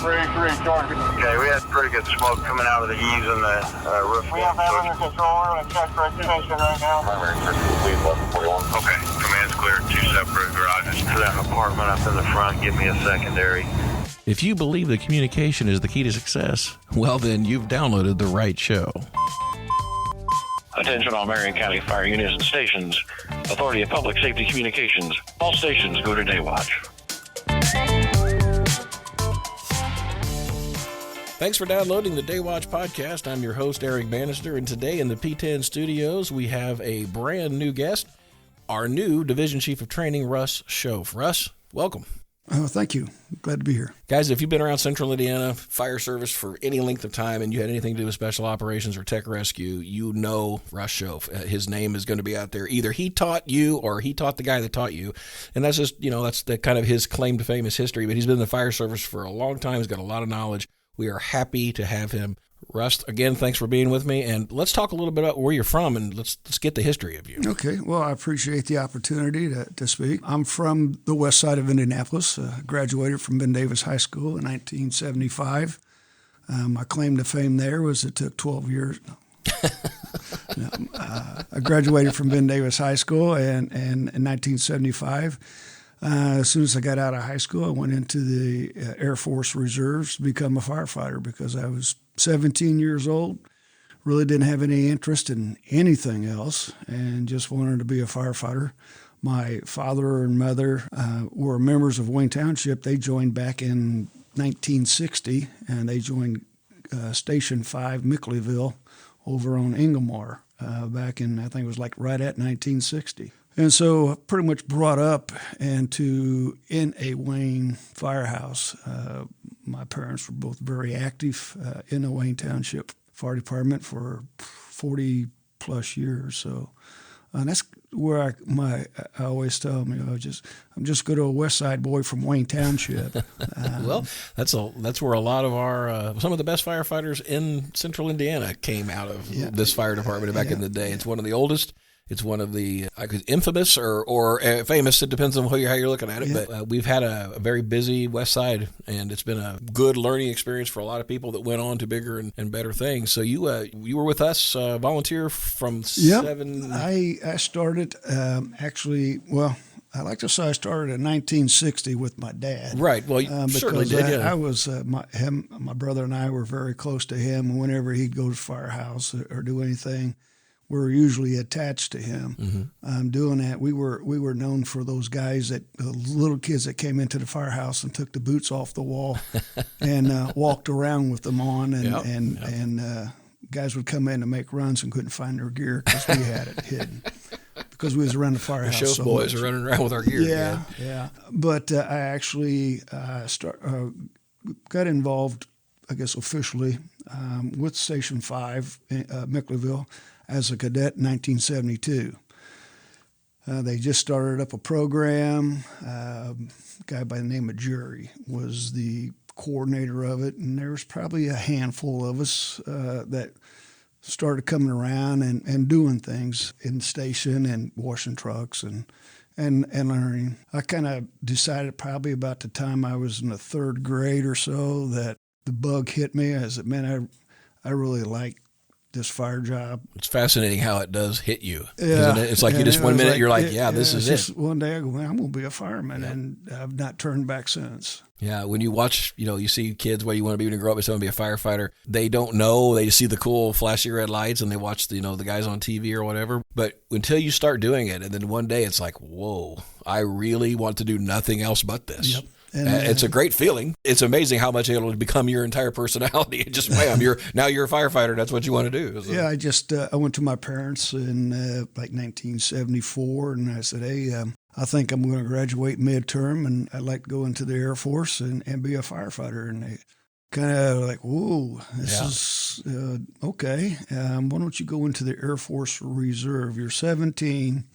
ready to recharge. Okay, we had pretty good smoke coming out of the eaves and the roof. We have that under control. We're going to check for ignition right now. Primary lead 1141. Okay, command's clear. 2 separate garages. To that apartment up in the front, give me a secondary. If you believe that communication is the key to success, well then you've downloaded the right show. Attention all Marion County fire units and stations. Authority of Public Safety Communications. All stations go to day watch. Thanks for downloading the Day Watch podcast. I'm your host, Eric Bannister, and today in the P10 studios, we have a brand new guest, our new Division Chief of Training, Russ Shoaf. Russ, welcome. Oh, thank you. Glad to be here. Guys, if you've been around Central Indiana fire service for any length of time and you had anything to do with special operations or tech rescue, you know Russ Shoaf. His name is going to be out there. Either he taught you or he taught the guy that taught you. And that's just, that's the kind of his claim to fame, his history. But he's been in the fire service for a long time. He's got a lot of knowledge. We are happy to have him. Russ, again, thanks for being with me. And let's talk a little bit about where you're from and let's get the history of you. Okay. Well, I appreciate the opportunity to speak. I'm from the west side of Indianapolis. Graduated from Ben Davis High School in 1975. My claim to fame there was it took 12 years. I graduated from Ben Davis High School and in 1975. As soon as I got out of high school, I went into the Air Force Reserves to become a firefighter because I was 17 years old, really didn't have any interest in anything else, and just wanted to be a firefighter. My father and mother were members of Wayne Township. They joined back in 1960, and they joined Station 5, Mickleyville, over on Inglemoor back in, I think it was like right at 1960. And so pretty much brought up in a Wayne firehouse. My parents were both very active in the Wayne Township Fire Department for 40 plus years. So that's where I always tell them, I'm just good old West Side boy from Wayne Township. Well, that's where a lot of our some of the best firefighters in Central Indiana came out of this fire department back in the day. It's one of the oldest. It's one of the infamous or famous. It depends on how you're looking at it. Yeah. But we've had a very busy West Side, and it's been a good learning experience for a lot of people that went on to bigger and better things. So you were with us, volunteer from 7. I started actually. Well, I like to say I started in 1960 with my dad. Right. Well, you certainly did. Yeah. I was my brother and I were very close to him. Whenever he'd go to the firehouse or do anything, we were usually attached to him. Mm-hmm. Doing that, we were known for those guys the little kids that came into the firehouse and took the boots off the wall and walked around with them on, and guys would come in to make runs and couldn't find their gear because we had it hidden because we was around the firehouse. The Shoaf boys are running around with our gear. Yeah. But I actually got involved, I guess officially, with Station 5, Mickleyville, as a cadet in 1972. They just started up a program. A guy by the name of Jerry was the coordinator of it, and there was probably a handful of us that started coming around and doing things in the station and washing trucks and learning. I kind of decided probably about the time I was in the 3rd grade or so that the bug hit me as it meant I really liked this fire job. It's fascinating how it does hit you, isn't it? It's like you just one minute you're like, this is it. One day I go, I'm going to be a fireman, and I've not turned back since. Yeah, when you watch, you see kids, what you want to be when you grow up, is someone to be a firefighter. They don't know. They see the cool flashy red lights and they watch the guys on TV or whatever. But until you start doing it, and then one day it's like, whoa, I really want to do nothing else but this. Yep. And, it's a great feeling. It's amazing how much it'll become your entire personality. It just, bam, you're a firefighter. That's what you want to do. So. Yeah, I went to my parents in like 1974, and I said, hey, I think I'm going to graduate midterm, and I'd like to go into the Air Force and be a firefighter. And they kind of like, whoa, this is okay. Why don't you go into the Air Force Reserve? You're 17.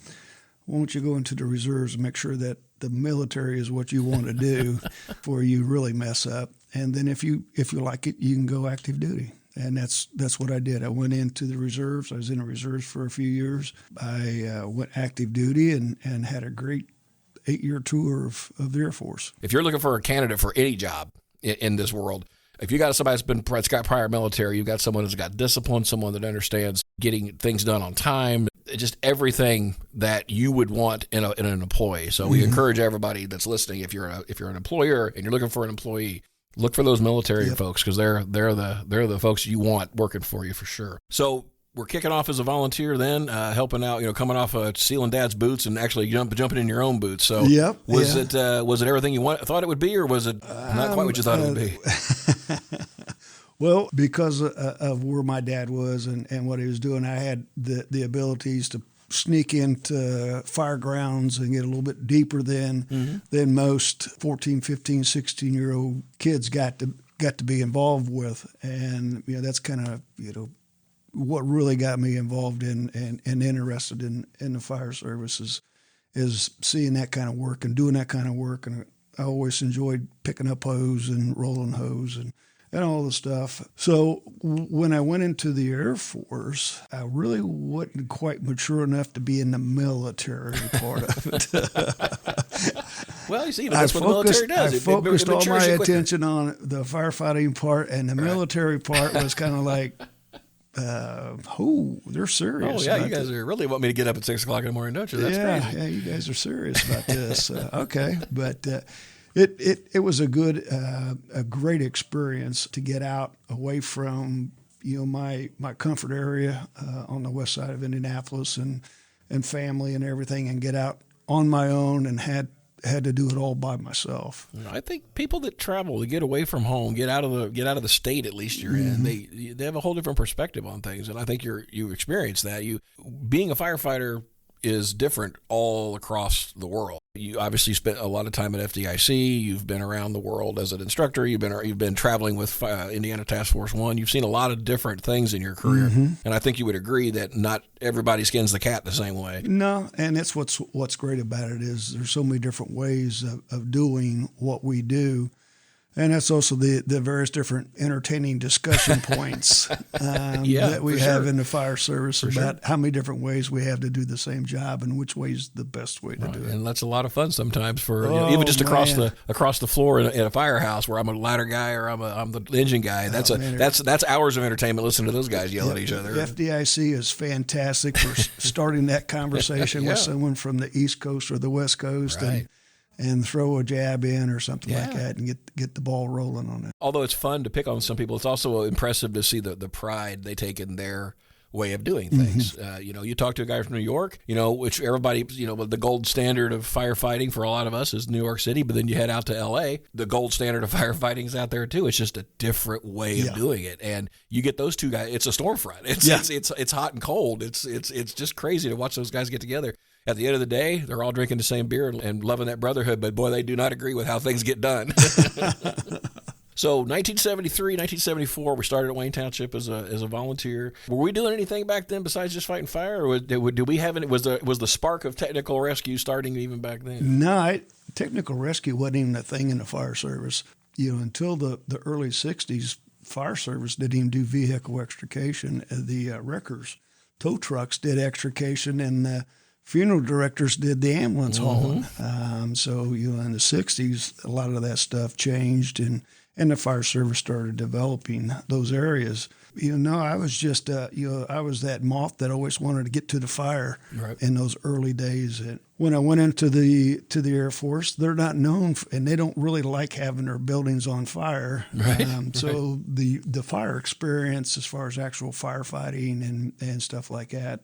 Why don't you go into the reserves and make sure that the military is what you want to do before you really mess up. And then if you like it, you can go active duty. And that's what I did. I went into the reserves. I was in the reserves for a few years. I went active duty and had a great 8-year tour of the Air Force. If you're looking for a candidate for any job, in this world. If you got somebody that's got prior military, you've got someone who's got discipline, someone that understands getting things done on time, just everything that you would want in an employee. So we encourage everybody that's listening, if you're an employer and you're looking for an employee, look for those military folks, because they're the folks you want working for you for sure. So we're kicking off as a volunteer then, helping out, coming off sealing Dad's boots and actually jumping in your own boots. So was it everything you thought it would be, or was it not quite what you thought it would be? Well, because of where my dad was and what he was doing, I had the abilities to sneak into fire grounds and get a little bit deeper than most 14, 15, 16-year-old kids got to be involved with. And that's kind of what really got me involved in and interested in the fire service is seeing that kind of work and doing that kind of work. And I always enjoyed picking up hose and rolling hose and all the stuff. So when I went into the Air Force, I really wasn't quite mature enough to be in the military part of it. Well, you see, that's what the military does. I focused all my attention on the firefighting part, and the military part was kind of like, they're serious. Oh, yeah, you guys really want me to get up at 6 o'clock in the morning, don't you? That's crazy. Yeah, you guys are serious about this. Okay, but it was a great experience to get out away from my comfort area on the west side of Indianapolis and family and everything, and get out on my own and had to do it all by myself. I think people that travel, to get away from home, get out of the state at least you're in, they have a whole different perspective on things, and I think you experience that. Being a firefighter is different all across the world. You obviously spent a lot of time at FDIC. You've been around the world as an instructor. You've been traveling with Indiana Task Force 1. You've seen a lot of different things in your career, and I think you would agree that not everybody skins the cat the same way. No, and that's what's great about it is there's so many different ways of doing what we do. And that's also the various different entertaining discussion points that we have in the fire service about how many different ways we have to do the same job and which way is the best way to do it. And that's a lot of fun sometimes for even just across the floor in a firehouse where I'm a ladder guy or I'm the engine guy. That's hours of entertainment listening to those guys yell at each other. FDIC is fantastic for starting that conversation with someone from the East Coast or the West Coast. Right. And throw a jab in or something like that and get the ball rolling on it. Although it's fun to pick on some people, it's also impressive to see the pride they take in their way of doing things. You talk to a guy from New York, which everybody, the gold standard of firefighting for a lot of us is New York City, but then you head out to L.A., the gold standard of firefighting is out there too. It's just a different way of doing it. And you get those two guys, it's a storm front. It's hot and cold. It's just crazy to watch those guys get together. At the end of the day, they're all drinking the same beer and loving that brotherhood, but boy, they do not agree with how things get done. So 1973, 1974, we started at Wayne Township as a volunteer. Were we doing anything back then besides just fighting fire, or did we have was the spark of technical rescue starting even back then? No, technical rescue wasn't even a thing in the fire service. Until the early 60s, fire service didn't even do vehicle extrication. The wreckers, tow trucks did extrication, and the funeral directors did the ambulance hauling. So, in the 60s, a lot of that stuff changed, and the fire service started developing those areas. I was just, I was that moth that always wanted to get to the fire in those early days. And when I went into the Air Force, they're not known, and they don't really like having their buildings on fire. So the fire experience, as far as actual firefighting and stuff like that,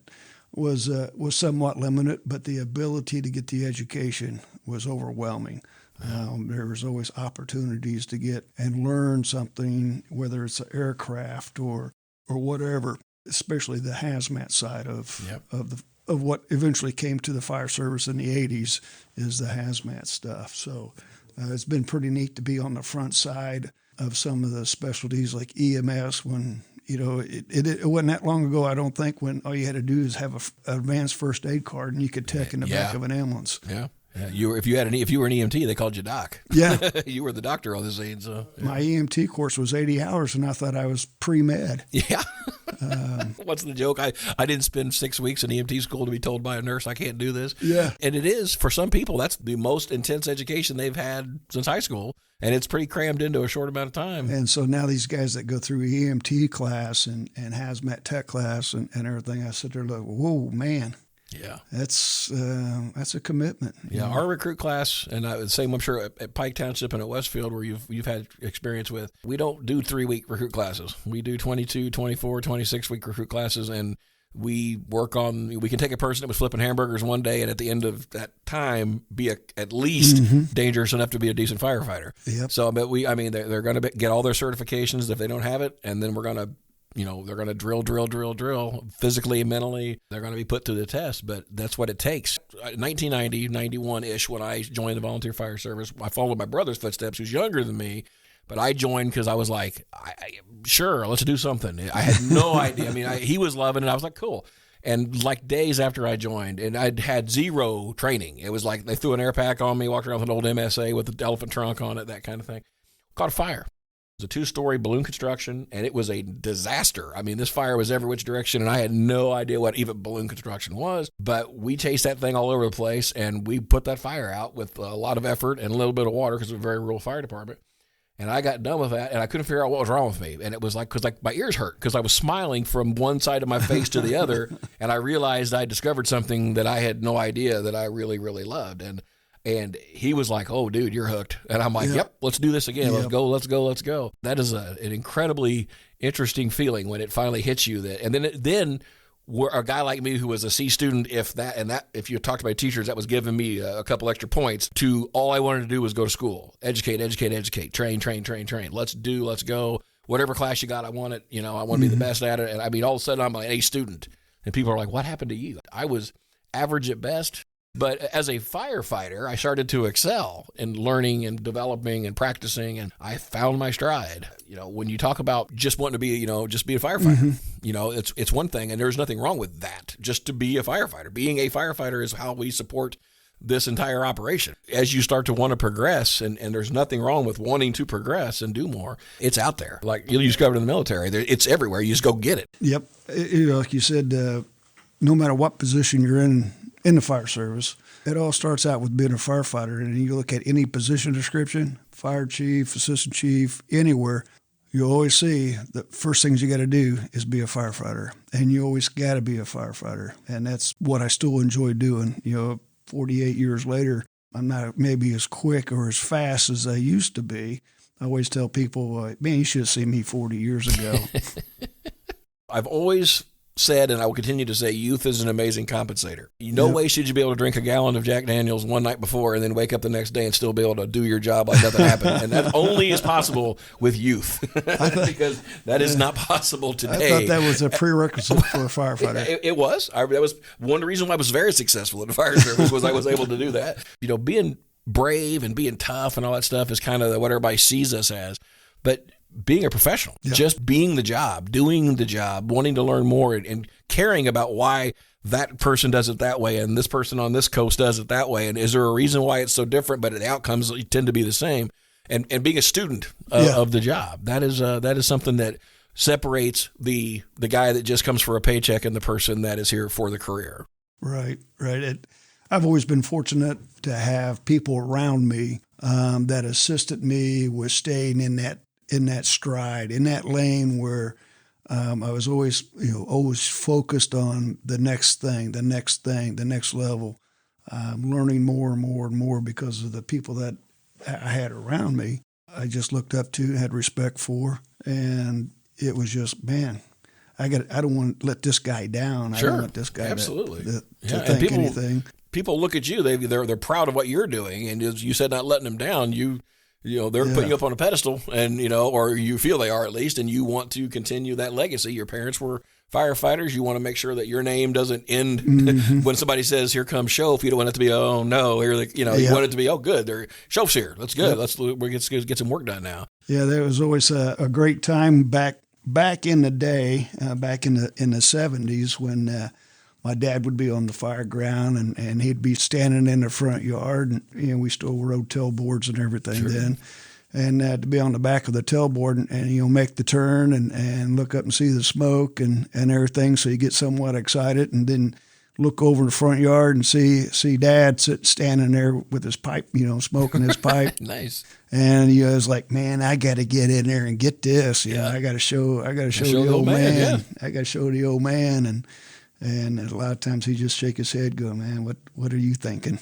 was somewhat limited, but the ability to get the education was overwhelming. There was always opportunities to get and learn something, whether it's an aircraft or whatever. Especially the hazmat side of what eventually came to the fire service in the 80s is the hazmat stuff. So it's been pretty neat to be on the front side of some of the specialties like EMS when. It wasn't that long ago, I don't think, when all you had to do is have an advanced first aid card and you could tech in the back of an ambulance. Yeah. Yeah, if you were an EMT, they called you doc. Yeah. You were the doctor on the scene. So yeah. My EMT course was 80 hours, and I thought I was pre-med. Yeah. What's the joke? I didn't spend 6 weeks in EMT school to be told by a nurse I can't do this. Yeah. And it is, for some people, that's the most intense education they've had since high school. And it's pretty crammed into a short amount of time. And so now these guys that go through EMT class and hazmat tech class and everything, I sit there like, whoa, man. Yeah, that's a commitment. Yeah, our recruit class, and I would say, I'm sure at Pike Township and at Westfield, where you've had experience with, we don't do 3-week recruit classes. We do 22, 24, 26-week recruit classes, and we can take a person that was flipping hamburgers one day, and at the end of that time, be at least dangerous enough to be a decent firefighter. Yep. So, but they're going to get all their certifications if they don't have it, and then we're going to. They're going to drill physically and mentally. They're going to be put to the test, but that's what it takes. 1990, 91-ish, when I joined the volunteer fire service, I followed my brother's footsteps, who's younger than me, but I joined because I was like, sure, let's do something. I had no idea. He was loving it. I was like, cool. And like days after I joined, and I'd had zero training. It was like they threw an air pack on me, walked around with an old MSA with the elephant trunk on it, that kind of thing. Caught a fire. It was a 2-story balloon construction, and it was a disaster. This fire was every which direction, and I had no idea what even balloon construction was. But we chased that thing all over the place, and we put that fire out with a lot of effort and a little bit of water because it was a very rural fire department. And I got done with that, and I couldn't figure out what was wrong with me. And it was because my ears hurt because I was smiling from one side of my face to the other, and I realized I discovered something that I had no idea that I really, really loved. And he was like, oh, dude, you're hooked. And I'm like, yep, let's do this again. Yep. Let's go. That is an incredibly interesting feeling when it finally hits you. And then a guy like me who was a C student, if you talked to my teachers, that was giving me a couple extra points to all I wanted to do was go to school, educate, train. Let's go. Whatever class you got, I want it. I want to be the best at it. And all of a sudden I'm an A student. And people are like, what happened to you? I was average at best. But as a firefighter, I started to excel in learning and developing and practicing, and I found my stride. When you talk about just wanting to be, just be a firefighter, it's one thing, and there's nothing wrong with that, just to be a firefighter. Being a firefighter is how we support this entire operation. As you start to want to progress, and there's nothing wrong with wanting to progress and do more, it's out there. Like you discovered in the military, it's everywhere. You just go get it. Yep. Like you said, no matter what position you're in the fire service, it all starts out with being a firefighter. And you look at any position description, fire chief, assistant chief, anywhere, you always see the first things you got to do is be a firefighter. And you always got to be a firefighter. And that's what I still enjoy doing. 48 years later, I'm not maybe as quick or as fast as I used to be. I always tell people, man, you should have seen me 40 years ago. I've always said, and I will continue to say, youth is an amazing compensator. No way should you be able to drink a gallon of Jack Daniels one night before and then wake up the next day and still be able to do your job like nothing happened. And that only is possible with youth because that is not possible today. I thought that was a prerequisite for a firefighter. It was. That was one of the reasons why I was very successful in the fire service was I was able to do that. Being brave and being tough and all that stuff is kind of what everybody sees us as. But being a professional, just being the job, doing the job, wanting to learn more and caring about why that person does it that way and this person on this coast does it that way. And is there a reason why it's so different, but the outcomes tend to be the same? And being a student of the job, that is something that separates the guy that just comes for a paycheck and the person that is here for the career. Right. I've always been fortunate to have people around me that assisted me with staying in that stride, in that lane where I was always focused on the next thing, the next level, learning more and more and more because of the people that I had around me. I just looked up to, had respect for, and it was just, man, I don't want to let this guy down. Sure. I don't want this guy Absolutely. to think anything. People look at you; they're proud of what you're doing, and as you said, not letting them down. They're putting you up on a pedestal, and or you feel they are at least, and you want to continue that legacy. Your parents were firefighters. You want to make sure that your name doesn't end when somebody says, "Here comes Shoaf." You don't want it to be, "Oh no," you want it to be, "Oh good, Shoaf's here. That's good. Let's get some work done now." Yeah, there was always a great time back in the day, back in the 70s when my dad would be on the fire ground, and he'd be standing in the front yard, and we still rode tailboards and everything then. And to be on the back of the tailboard and make the turn and look up and see the smoke and everything, so you get somewhat excited, and then look over in the front yard and see Dad standing there with his pipe, smoking his pipe. Nice. And he was like, man, I got to get in there and get this. I got to show the old man. Yeah. I got to show the old man. And a lot of times he just shake his head, going, man, what are you thinking?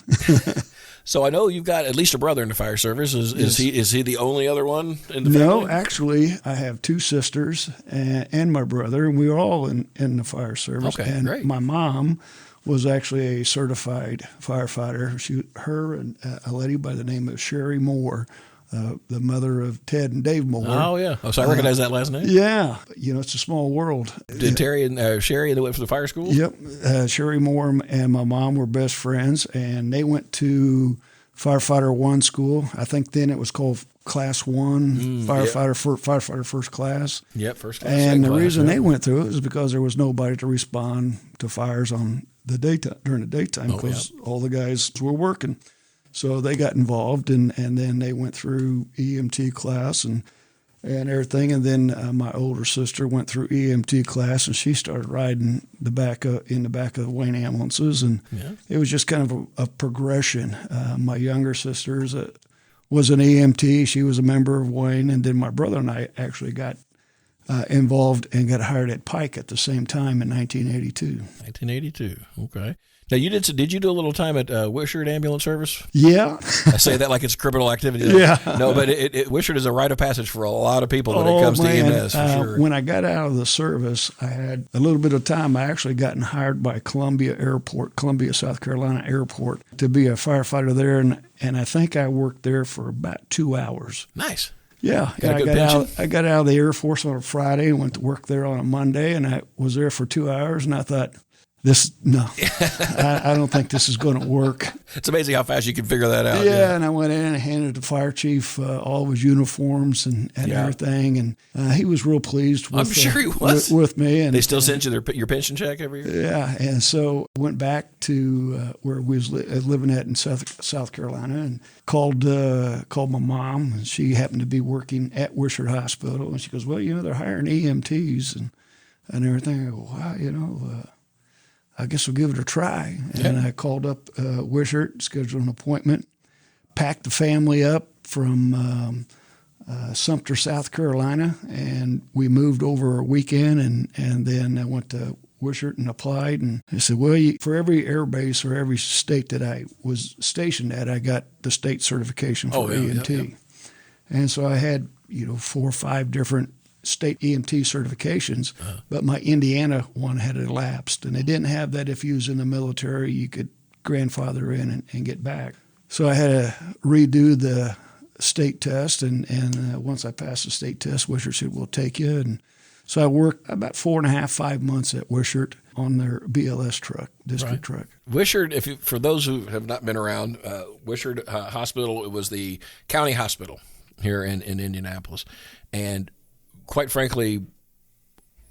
So I know you've got at least a brother in the fire service. Is he the only other one in the family? No, actually, I have two sisters and my brother, and we were all in the fire service. Okay, and great. My mom was actually a certified firefighter. Her and a lady by the name of Sherry Moore, the mother of Ted and Dave Moore. Oh, yeah. Oh, so I recognize that last name? Yeah. It's a small world. Did Terry and Sherry they went for the fire school? Yep. Sherry Moore and my mom were best friends, and they went to Firefighter 1 school. I think then it was called Class 1, firefighter first class. Yep, first class. And the class, reason they went through it was because there was nobody to respond to fires during the daytime because all the guys were working. So they got involved, and then they went through EMT class and everything. And then my older sister went through EMT class, and she started riding in the back of Wayne ambulances. And it was just kind of a progression. My younger sister was an EMT. She was a member of Wayne. And then my brother and I actually got involved and got hired at Pike at the same time in 1982. 1982, okay. Now, did you do a little time at Wishart Ambulance Service? Yeah. I say that like it's criminal activity. Yeah. No, but Wishart is a rite of passage for a lot of people when it comes to EMS, for sure. When I got out of the service, I had a little bit of time. I actually gotten hired by Columbia, South Carolina Airport, to be a firefighter there, and I think I worked there for about 2 hours. I Yeah, I got out of the Air Force on a Friday and went to work there on a Monday, and I was there for 2 hours, and I thought, I don't think this is going to work. It's amazing how fast you can figure that out. Yeah, and I went in and handed the fire chief all of his uniforms and everything, and he was real pleased with, I'm sure he was. with me. And they still send you your pension check every year? Yeah, and so I went back to where we was living at in South Carolina and called my mom, and she happened to be working at Wishart Hospital, and she goes, well, they're hiring EMTs and everything. I go, wow, I guess we'll give it a try. And I called up Wishart, scheduled an appointment, packed the family up from Sumter, South Carolina, and we moved over a weekend, and then I went to Wishart and applied. And they said, well, for every air base or every state that I was stationed at, I got the state certification for EMT. Yeah. And so I had, 4 or 5 different state EMT certifications, but my Indiana one had elapsed, and they didn't have that. If you was in the military, you could grandfather in and get back. So I had to redo the state test, and once I passed the state test, Wishart said, we'll take you. And so I worked about 4.5, 5 months at Wishart on their BLS truck, district truck. Wishart, for those who have not been around, Wishart Hospital, it was the county hospital here in Indianapolis, and quite frankly,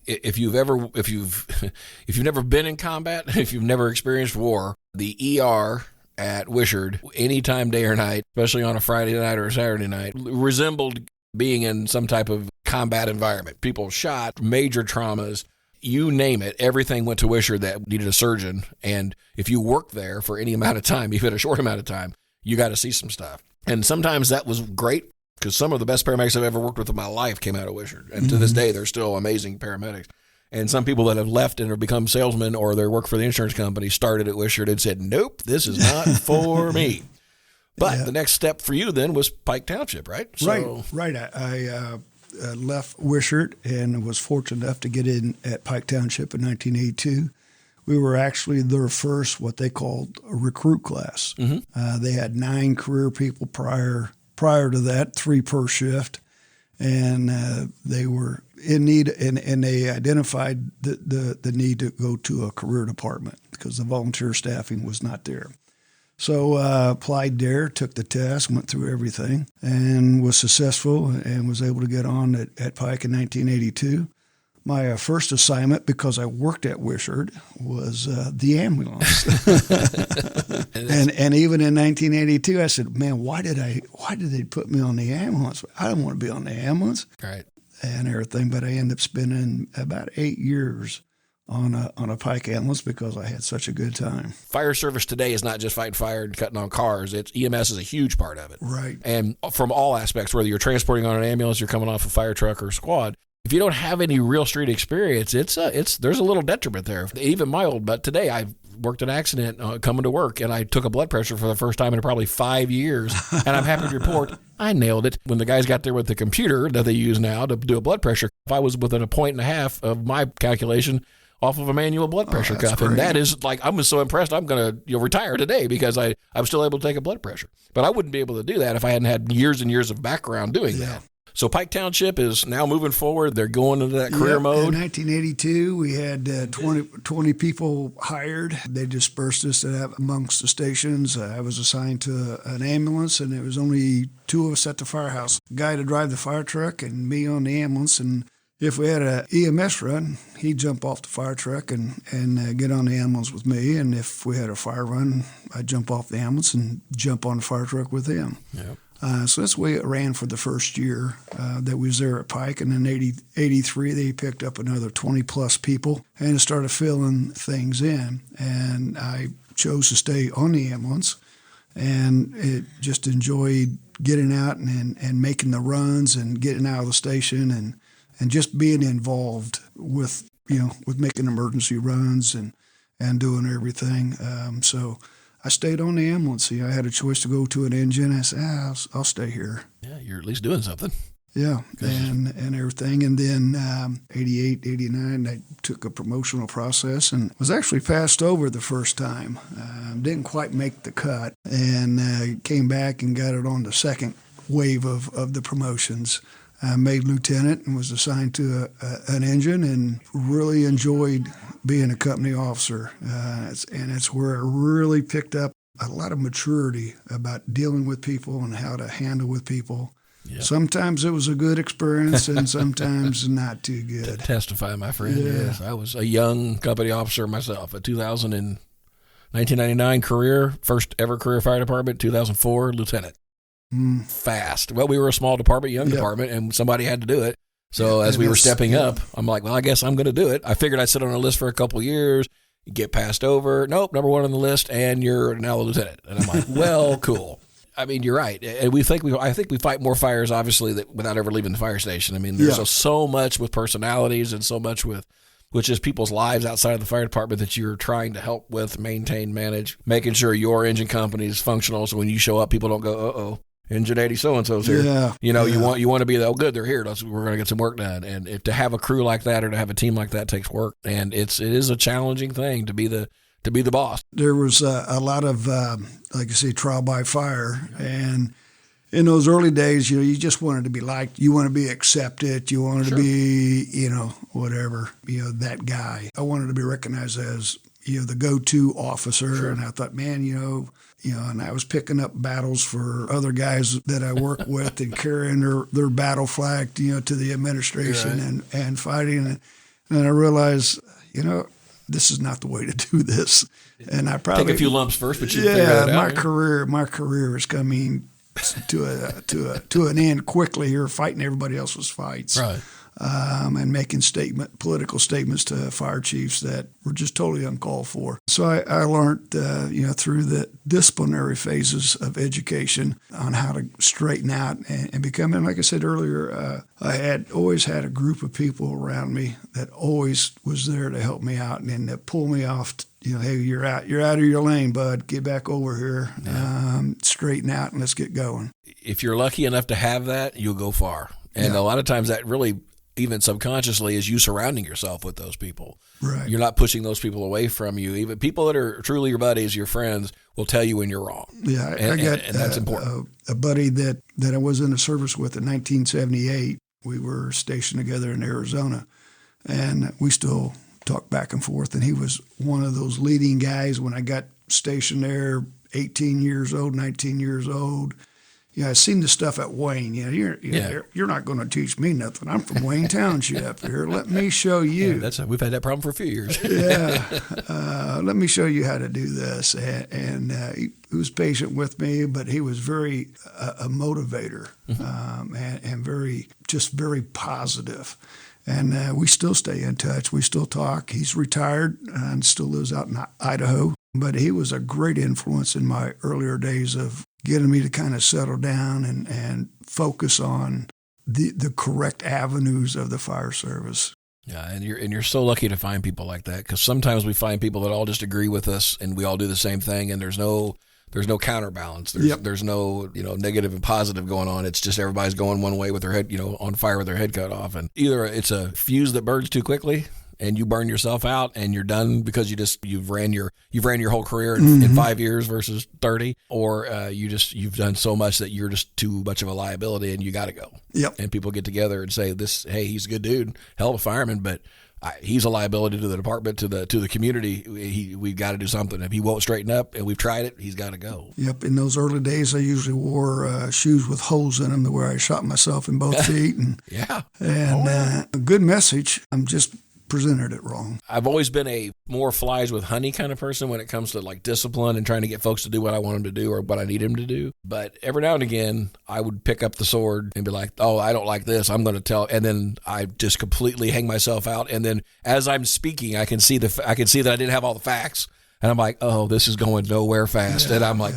if you've never been in combat, if you've never experienced war, the ER at Wishart, anytime, day or night, especially on a Friday night or a Saturday night, resembled being in some type of combat environment. People shot, major traumas, you name it, everything went to Wishart that needed a surgeon. And if you worked there for any amount of time, even a short amount of time, you got to see some stuff. And sometimes that was great, because some of the best paramedics I've ever worked with in my life came out of Wishart. And to this day, they're still amazing paramedics. And some people that have left and have become salesmen or they work for the insurance company started at Wishart and said, nope, this is not for me. But the next step for you then was Pike Township, right? Right. I left Wishart and was fortunate enough to get in at Pike Township in 1982. We were actually their first, what they called a recruit class. They had 9 career people prior to that, 3 per shift, and they were in need, and they identified the need to go to a career department because the volunteer staffing was not there. So applied there, took the test, went through everything, and was successful and was able to get on at Pike in 1982. My first assignment, because I worked at Wishart, was the ambulance. and even in 1982, I said, "Man, why did they put me on the ambulance? I don't want to be on the ambulance." Right. And everything, but I ended up spending about 8 years on a Pike ambulance because I had such a good time. Fire service today is not just fighting fire and cutting on cars. EMS is a huge part of it. Right. And from all aspects, whether you're transporting on an ambulance, you're coming off a fire truck or a squad, if you don't have any real street experience, there's a little detriment there. Even my old butt today, I worked an accident coming to work, and I took a blood pressure for the first time in probably 5 years, and I'm happy to report I nailed it. When the guys got there with the computer that they use now to do a blood pressure, if I was within 1.5 of my calculation off of a manual blood pressure cuff, great. and that is like, I was so impressed, I'm going to retire today because I'm still able to take a blood pressure. But I wouldn't be able to do that if I hadn't had years and years of background doing that. So Pike Township is now moving forward. They're going into that career mode. In 1982, we had 20 people hired. They dispersed us amongst the stations. I was assigned to an ambulance, and there was only 2 of us at the firehouse. A guy to drive the fire truck and me on the ambulance. And if we had an EMS run, he'd jump off the fire truck and get on the ambulance with me. And if we had a fire run, I'd jump off the ambulance and jump on the fire truck with him. Yeah. So that's the way it ran for the first year that we was there at Pike. And in 83, they picked up another 20-plus people and started filling things in. And I chose to stay on the ambulance, and it just enjoyed getting out and making the runs and getting out of the station and just being involved with making emergency runs and doing everything. So I stayed on the ambulance. I had a choice to go to an engine. I said, I'll stay here. Yeah, you're at least doing something. Yeah, and everything. And then 88, 89, I took a promotional process and was actually passed over the first time. Didn't quite make the cut, and came back and got it on the second wave of the promotions. I made lieutenant and was assigned to an engine, and really enjoyed being a company officer. And it's where I really picked up a lot of maturity about dealing with people and how to handle with people. Yep. Sometimes it was a good experience, and sometimes not too good. To testify, my friend. Yeah. Yes, I was a young company officer myself. A 1999 career, first ever career fire department. 2004 lieutenant. Fast. Well, we were a small department, young department, and somebody had to do it. So as we were stepping up, I'm like, well, I guess I'm going to do it. I figured I'd sit on a list for a couple of years, get passed over. Nope, number 1 on the list, and you're now a lieutenant. And I'm like, well, cool. I mean, you're right. And I think we fight more fires, obviously, without ever leaving the fire station. I mean, there's so much with personalities and so much with which is people's lives outside of the fire department that you're trying to help with, maintain, manage, making sure your engine company is functional. So when you show up, people don't go, uh-oh. Engine 80 so-and-so's here. You want to be, oh, good, they're here. We're going to get some work done. And to have a crew like that or to have a team like that takes work. And it is a challenging thing to be the boss. There was a lot of, like I say, trial by fire. And in those early days, you just wanted to be liked. You want to be accepted. You wanted to be, whatever, that guy. I wanted to be recognized as, the go-to officer. And I thought, man, and I was picking up battles for other guys that I work with and carrying their battle flag, to the administration and fighting. And I realized, this is not the way to do this. And I probably take a few lumps first, but you figure it out. My career is coming to an end quickly here, fighting everybody else's fights. Right. And making political statements to fire chiefs that were just totally uncalled for. So I learned, through the disciplinary phases of education on how to straighten out and become. And like I said earlier, I had always had a group of people around me that always was there to help me out and to pull me off. Hey, you're out of your lane, bud. Get back over here, straighten out, and let's get going. If you're lucky enough to have that, you'll go far. And a lot of times that really, even subconsciously, is you surrounding yourself with those people. Right. You're not pushing those people away from you. Even people that are truly your buddies, your friends, will tell you when you're wrong. Yeah, and that's important. A buddy that I was in the service with in 1978, we were stationed together in Arizona, and we still talk back and forth. And he was one of those leading guys when I got stationed there, 18 years old, 19 years old. I seen the stuff at Wayne. You're not going to teach me nothing. I'm from Wayne Township. Here, let me show you. Yeah, we've had that problem for a few years. Let me show you how to do this. And he was patient with me, but he was very a motivator and very positive. And we still stay in touch. We still talk. He's retired and still lives out in Idaho. But he was a great influence in my earlier days of getting me to kind of settle down and focus on the correct avenues of the fire service. Yeah, and you're so lucky to find people like that, because sometimes we find people that all just agree with us and we all do the same thing, and there's no counterbalance. There's no negative and positive going on. It's just everybody's going one way with their head on fire with their head cut off, and either it's a fuse that burns too quickly and you burn yourself out and you're done because you've ran your whole career in 5 years versus 30, or you've done so much that you're just too much of a liability and you got to go. Yep. And people get together and say, hey, he's a good dude, hell of a fireman, but he's a liability to the department, to the community. We've got to do something. If he won't straighten up and we've tried it, he's got to go. Yep. In those early days, I usually wore shoes with holes in them to where I shot myself in both feet. And, a good message. I'm just presented it wrong. I've always been a more flies with honey kind of person when it comes to like discipline and trying to get folks to do what I want them to do or what I need them to do. But every now and again, I would pick up the sword and be like, oh, I don't like this, I'm going to tell. And then I just completely hang myself out. And then as I'm speaking, I can see that I didn't have all the facts. And I'm like, oh, this is going nowhere fast. And I'm like,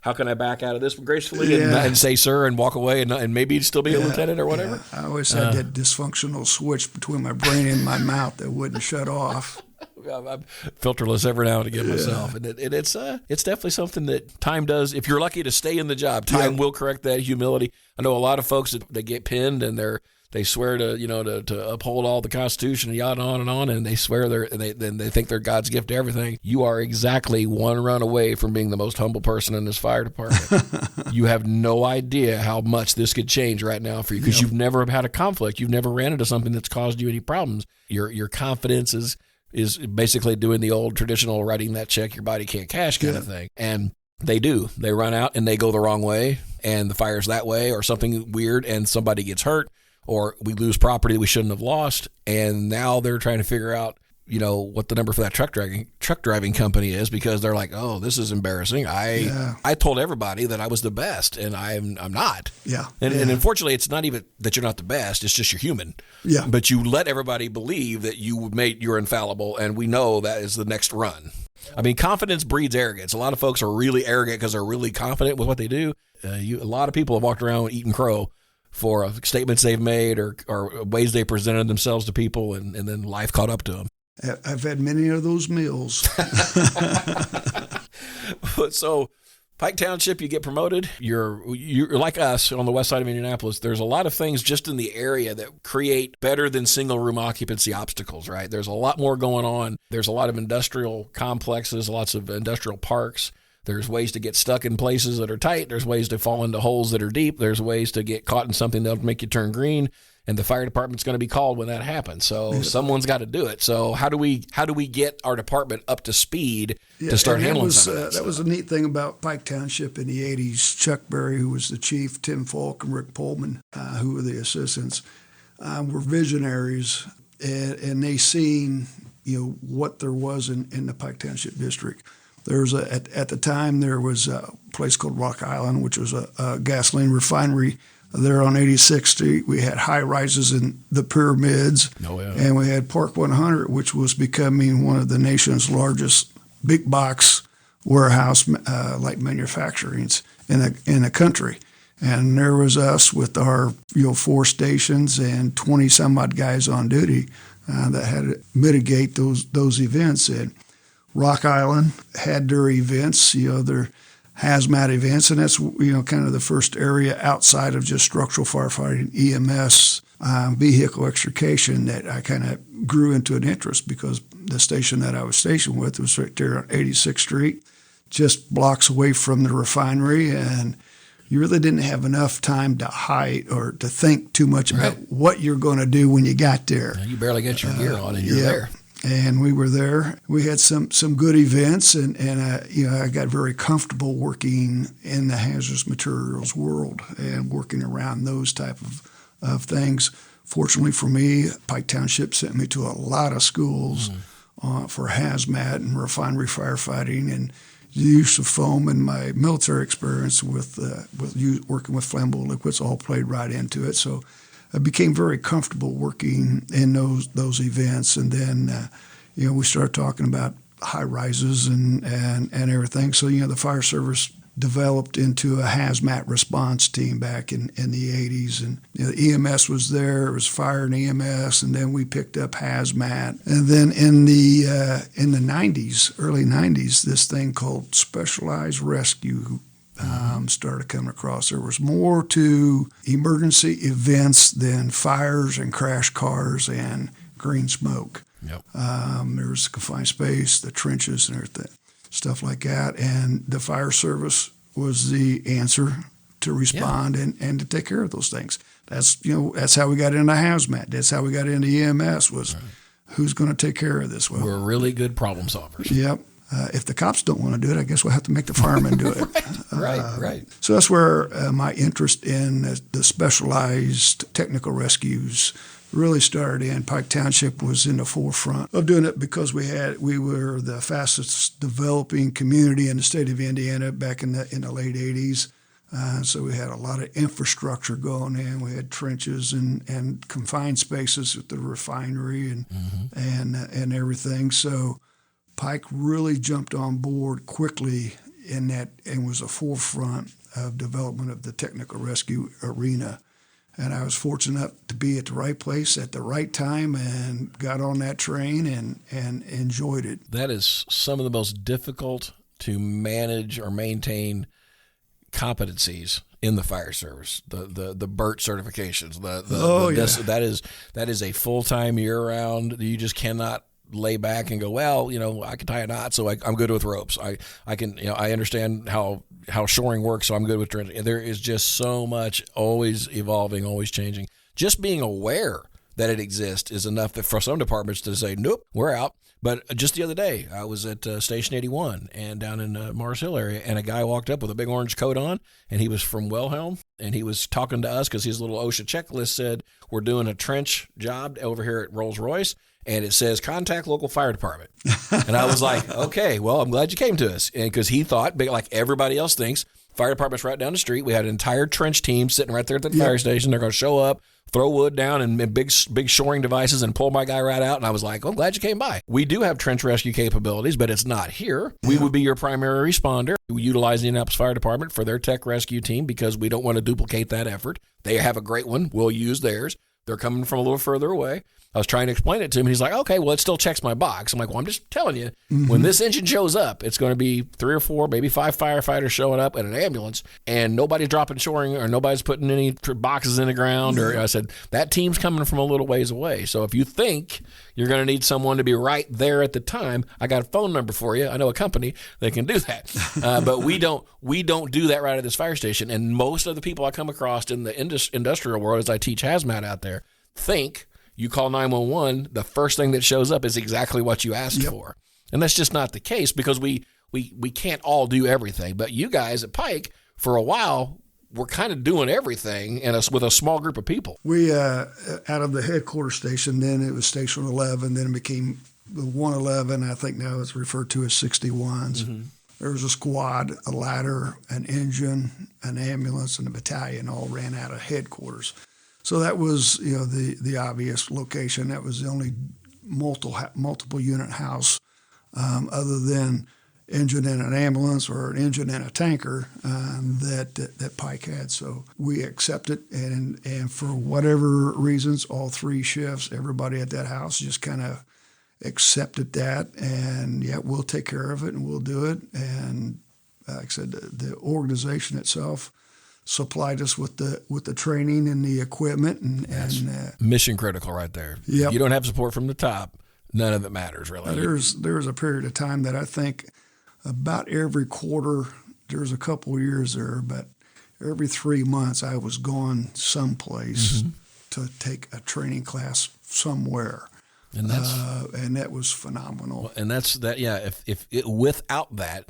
how can I back out of this gracefully and say sir and walk away and maybe still be a lieutenant or whatever? Yeah. I always had that dysfunctional switch between my brain and my mouth that wouldn't shut off. I'm filterless every now and again myself, and it's definitely something that time does. If you're lucky to stay in the job, time will correct that. Humility. I know a lot of folks that they get pinned and they swear to uphold all the Constitution and yada on, and they swear they think they're God's gift to everything. You are exactly one run away from being the most humble person in this fire department. You have no idea how much this could change right now for you, because you've never had a conflict. You've never ran into something that's caused you any problems. Your confidence is basically doing the old traditional writing that check your body can't cash kind of thing. And they do. They run out and they go the wrong way, and the fire's that way, or something weird, and somebody gets hurt, or we lose property we shouldn't have lost, and now they're trying to figure out, what the number for that truck driving company is, because they're like, oh, this is embarrassing. I told everybody that I was the best, and I'm not. Yeah. And unfortunately, it's not even that you're not the best; it's just you're human. Yeah. But you let everybody believe that you're infallible, and we know that is the next run. I mean, confidence breeds arrogance. A lot of folks are really arrogant because they're really confident with what they do. A lot of people have walked around eating crow for statements they've made or ways they presented themselves to people, and then life caught up to them. I've had many of those meals. So, Pike Township, you get promoted. You're like us on the west side of Indianapolis. There's a lot of things just in the area that create better than single room occupancy obstacles, right? There's a lot more going on. There's a lot of industrial complexes, lots of industrial parks. There's ways to get stuck in places that are tight. There's ways to fall into holes that are deep. There's ways to get caught in something that'll make you turn green. And the fire department's going to be called when that happens. So someone's got to do it. So how do we get our department up to speed to start handling some of that? That was a neat thing about Pike Township in the 80s. Chuck Berry, who was the chief, Tim Falk, and Rick Pullman, who were the assistants, were visionaries, and they seen what there was in the Pike Township district. There's at the time there was a place called Rock Island, which was a gasoline refinery there on 86th Street. We had high rises in the pyramids, and we had Park 100, which was becoming one of the nation's largest big box warehouse like manufacturings in the country. And there was us with our 4 stations and 20 some odd guys on duty that had to mitigate those events. And Rock Island had their events, their hazmat events, and that's kind of the first area outside of just structural firefighting, EMS, vehicle extrication that I kind of grew into an interest, because the station that I was stationed with was right there on 86th Street, just blocks away from the refinery, and you really didn't have enough time to hide or to think too much about what you're going to do when you got there. You barely get your gear on and you're there. and we were there. We had some good events, and I got very comfortable working in the hazardous materials world and working around those type of things. Fortunately for me, Pike Township sent me to a lot of schools for hazmat and refinery firefighting and the use of foam, and my military experience with working with flammable liquids all played right into it. So I became very comfortable working in those events, and then we started talking about high rises and everything. So the fire service developed into a hazmat response team back in the 80s, and the EMS was there. It was fire and EMS, and then we picked up hazmat. And then in the 90s, early 90s, this thing called specialized rescue started coming across. There was more to emergency events than fires and crash cars and green smoke. Yep. There was the confined space, the trenches, and everything. Stuff like that, and the fire service was the answer to respond and to take care of those things. That's how we got into hazmat. That's how we got into EMS. Was who's going to take care of this? Well, we're really good problem solvers. Yep. If the cops don't want to do it, I guess we'll have to make the firemen do it. Right. So that's where my interest in the specialized technical rescues really started in. Pike Township was in the forefront of doing it because we were the fastest developing community in the state of Indiana back in the late 80s. So we had a lot of infrastructure going in. We had trenches and confined spaces at the refinery and everything. So Pike really jumped on board quickly in that and was a forefront of development of the technical rescue arena. And I was fortunate to be at the right place at the right time and got on that train and enjoyed it. That is some of the most difficult to manage or maintain competencies in the fire service. The BERT certifications. That is a full-time year-round. You just cannot lay back and go, well, I can tie a knot, so I'm good with ropes. I can, I understand how shoring works, so I'm good with trenching. There is just so much always evolving, always changing. Just being aware that it exists is enough that for some departments to say, nope, we're out. But just the other day, I was at Station 81 and down in Mars Hill area, and a guy walked up with a big orange coat on, and he was from Wilhelm, and he was talking to us because his little OSHA checklist said, we're doing a trench job over here at Rolls-Royce, and it says, contact local fire department. And I was like, okay, well, I'm glad you came to us. And because he thought, like everybody else thinks, fire department's right down the street. We had an entire trench team sitting right there at the fire station. They're going to show up, throw wood down and big shoring devices and pull my guy right out. And I was like, I'm glad you came by. We do have trench rescue capabilities, but it's not here. We would be your primary responder. We utilize the Indianapolis Fire Department for their tech rescue team because we don't want to duplicate that effort. They have a great one. We'll use theirs. They're coming from a little further away. I was trying to explain it to him. He's like, okay, well, it still checks my box. I'm like, well, I'm just telling you, when this engine shows up, it's going to be 3 or 4, maybe 5 firefighters showing up in an ambulance, and nobody's dropping shoring or nobody's putting any boxes in the ground. Or I said, that team's coming from a little ways away. So if you think you're going to need someone to be right there at the time, I got a phone number for you. I know a company that can do that. But we don't do that right at this fire station. And most of the people I come across in the industrial world, as I teach hazmat out there, think you call 911, the first thing that shows up is exactly what you asked for. And that's just not the case because we can't all do everything. But you guys at Pike, for a while, were kind of doing everything with a small group of people. We, out of the headquarters station, then it was Station 11, then it became the 111. I think now it's referred to as 61s. There was a squad, a ladder, an engine, an ambulance, and a battalion all ran out of headquarters. So that was, the obvious location. That was the only multiple unit house other than engine in an ambulance or an engine in a tanker that Pike had. So we accepted, and for whatever reasons, all 3 shifts, everybody at that house just kind of accepted that, and we'll take care of it and we'll do it. And like I said, the organization itself supplied us with the training and the equipment and mission critical right there. Yep. If you don't have support from the top, none of it matters really. There's a period of time that I think about every quarter, there's a couple of years there, but every 3 months I was gone someplace to take a training class somewhere. And that's and that was phenomenal. and that's that. Yeah, if it, without that,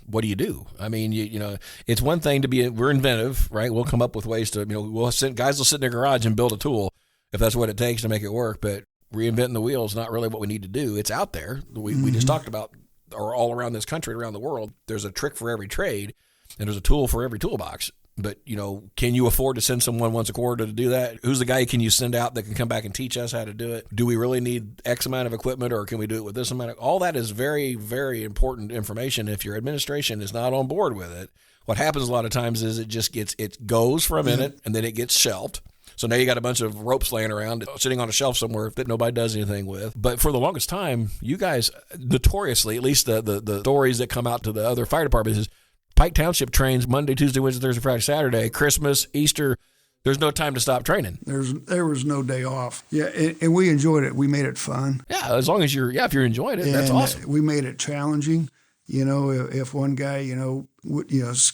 what do you do? I mean, you know, it's one thing to be, we're inventive, right? We'll come up with ways to, you know, guys will sit in their garage and build a tool if that's what it takes to make it work. But reinventing the wheel is not really what we need to do. It's out there. We just talked about, or all around this country, around the world, there's a trick for every trade and there's a tool for every toolbox. But, you know, can you afford to send someone once a quarter to do that? Who's the guy can you send out that can come back and teach us how to do it? Do we really need X amount of equipment, or can we do it with this amount? All that is very, very important information. If your administration is not on board with it, what happens a lot of times is it goes for a minute and then it gets shelved. So now you got a bunch of ropes laying around, sitting on a shelf somewhere that nobody does anything with. But for the longest time, you guys notoriously, at least the stories that come out to the other fire departments, is Pike Township trains Monday, Tuesday, Wednesday, Thursday, Friday, Saturday, Christmas, Easter. There's no time to stop training. There was no day off. Yeah, and we enjoyed it. We made it fun. Yeah, as long as if you're enjoying it, that's awesome. We made it challenging. You know, if one guy, would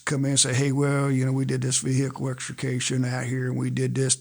come in and say, hey, well, we did this vehicle extrication out here and we did this,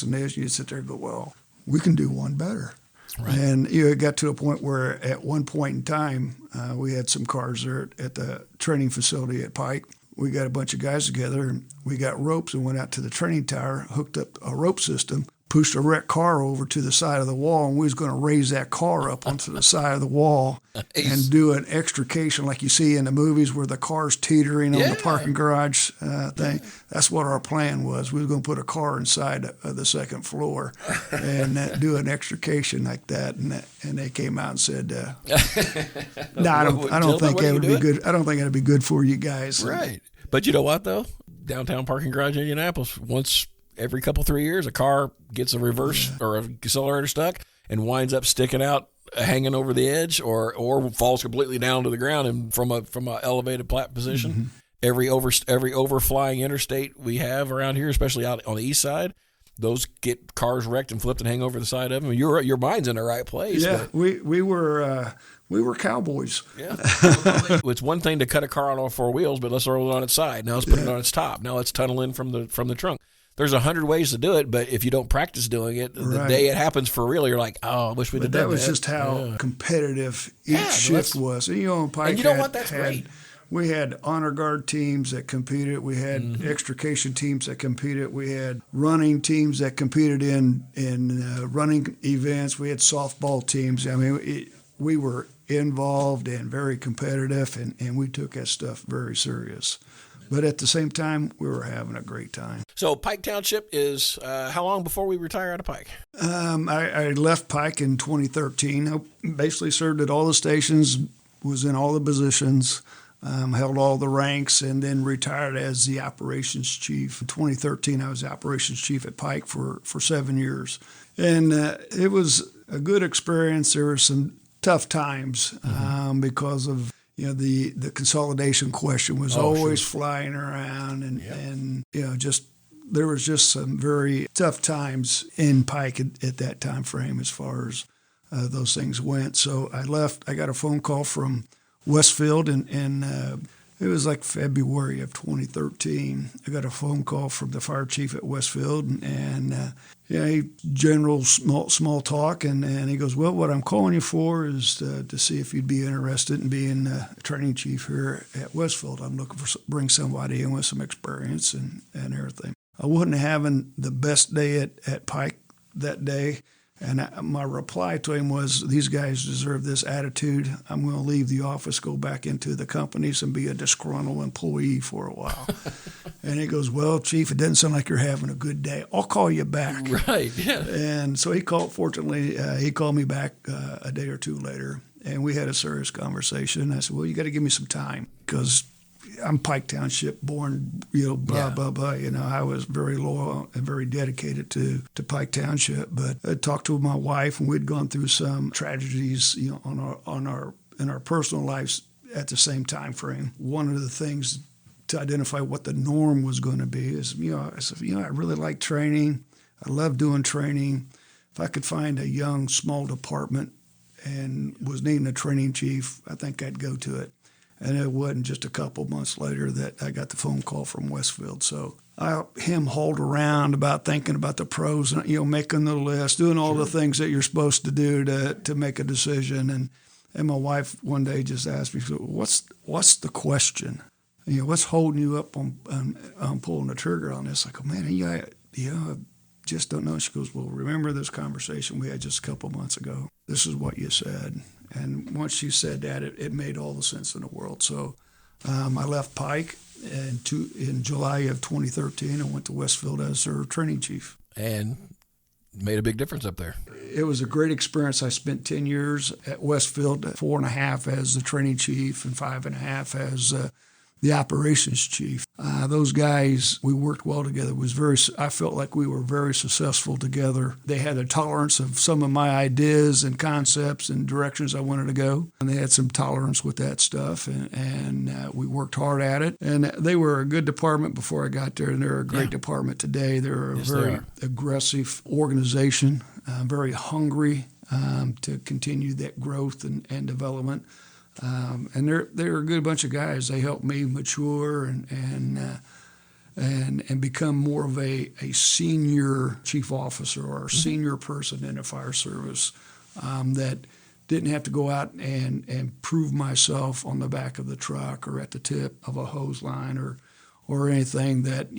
and this, you'd sit there and go, well, we can do one better. Right. And it got to a point where at one point in time, we had some cars there at the training facility at Pike. We got a bunch of guys together, and we got ropes and went out to the training tower, hooked up a rope system, pushed a wrecked car over to the side of the wall, and we was going to raise that car up onto the side of the wall and do an extrication like you see in the movies where the car's teetering on the parking garage thing. That's what our plan was. We was going to put a car inside of the second floor and do an extrication like that. And they came out and said, "No, I don't think that would be good. I don't think that'd be good for you guys." Right. But you know what though? Downtown parking garage in Indianapolis, once every 3 years, a car gets a reverse or a accelerator stuck and winds up sticking out, hanging over the edge, or falls completely down to the ground and from a elevated position. Mm-hmm. Every overflying interstate we have around here, especially out on the east side, those get cars wrecked and flipped and hang over the side of them. Your mind's in the right place. Yeah, we were cowboys. Yeah. It's one thing to cut a car on all four wheels, but let's roll it on its side. Now let's put it on its top. Now let's tunnel in from the trunk. There's 100 ways to do it, but if you don't practice doing it, the day it happens for real, you're like, oh, I wish we'd have done that. That was just how competitive each shift was. And, Pike and you know what? That's great. We had honor guard teams that competed. We had extrication teams that competed. We had running teams that competed in running events. We had softball teams. I mean, we were involved and very competitive, and we took that stuff very serious. But at the same time, we were having a great time. So Pike Township is how long before we retire out of Pike? I left Pike in 2013. I basically served at all the stations, was in all the positions, held all the ranks, and then retired as the operations chief. In 2013, I was the operations chief at Pike for 7 years. And it was a good experience. There were some tough times because of the consolidation question was always flying around, and there was just some very tough times in Pike at that time frame as far as those things went. So I left. I got a phone call from Westfield, and it was like February of 2013. I got a phone call from the fire chief at Westfield, and general small talk, and he goes, well, what I'm calling you for is to see if you'd be interested in being a training chief here at Westfield. I'm looking for bring somebody in with some experience and everything. I wasn't having the best day at Pike that day, and my reply to him was, these guys deserve this attitude. I'm going to leave the office, go back into the companies, and be a disgruntled employee for a while. And he goes, well, Chief, it doesn't sound like you're having a good day. I'll call you back. Right, yeah. And so he called me back a day or two later, and we had a serious conversation. I said, well, you got to give me some time because I'm Pike Township born, blah, blah, blah. I was very loyal and very dedicated to Pike Township. But I talked to my wife, and we'd gone through some tragedies, in our personal lives at the same time frame. One of the things to identify what the norm was going to be is, I said, I really like training. I love doing training. If I could find a young, small department and was needing a training chief, I think I'd go to it. And it wasn't just a couple months later that I got the phone call from Westfield. So him hauled around about thinking about the pros and, making the list, doing all the things that you're supposed to do to make a decision. And my wife one day just asked me, what's the question? What's holding you up on pulling the trigger on this? I go, man, I just don't know. She goes, well, remember this conversation we had just a couple months ago? This is what you said. And once she said that, it made all the sense in the world. So I left Pike in July of 2013. I went to Westfield as their training chief. And made a big difference up there. It was a great experience. I spent 10 years at Westfield, 4.5 as the training chief and 5.5 as the operations chief. Those guys, we worked well together. I felt like we were very successful together. They had a tolerance of some of my ideas and concepts and directions I wanted to go, and they had some tolerance with that stuff, and we worked hard at it. And they were a good department before I got there, and they're a great department today. They're a very aggressive organization, very hungry to continue that growth and development. And they're a good bunch of guys. They helped me mature and become more of a senior chief officer or a senior person in the fire service that didn't have to go out and prove myself on the back of the truck or at the tip of a hose line or anything. That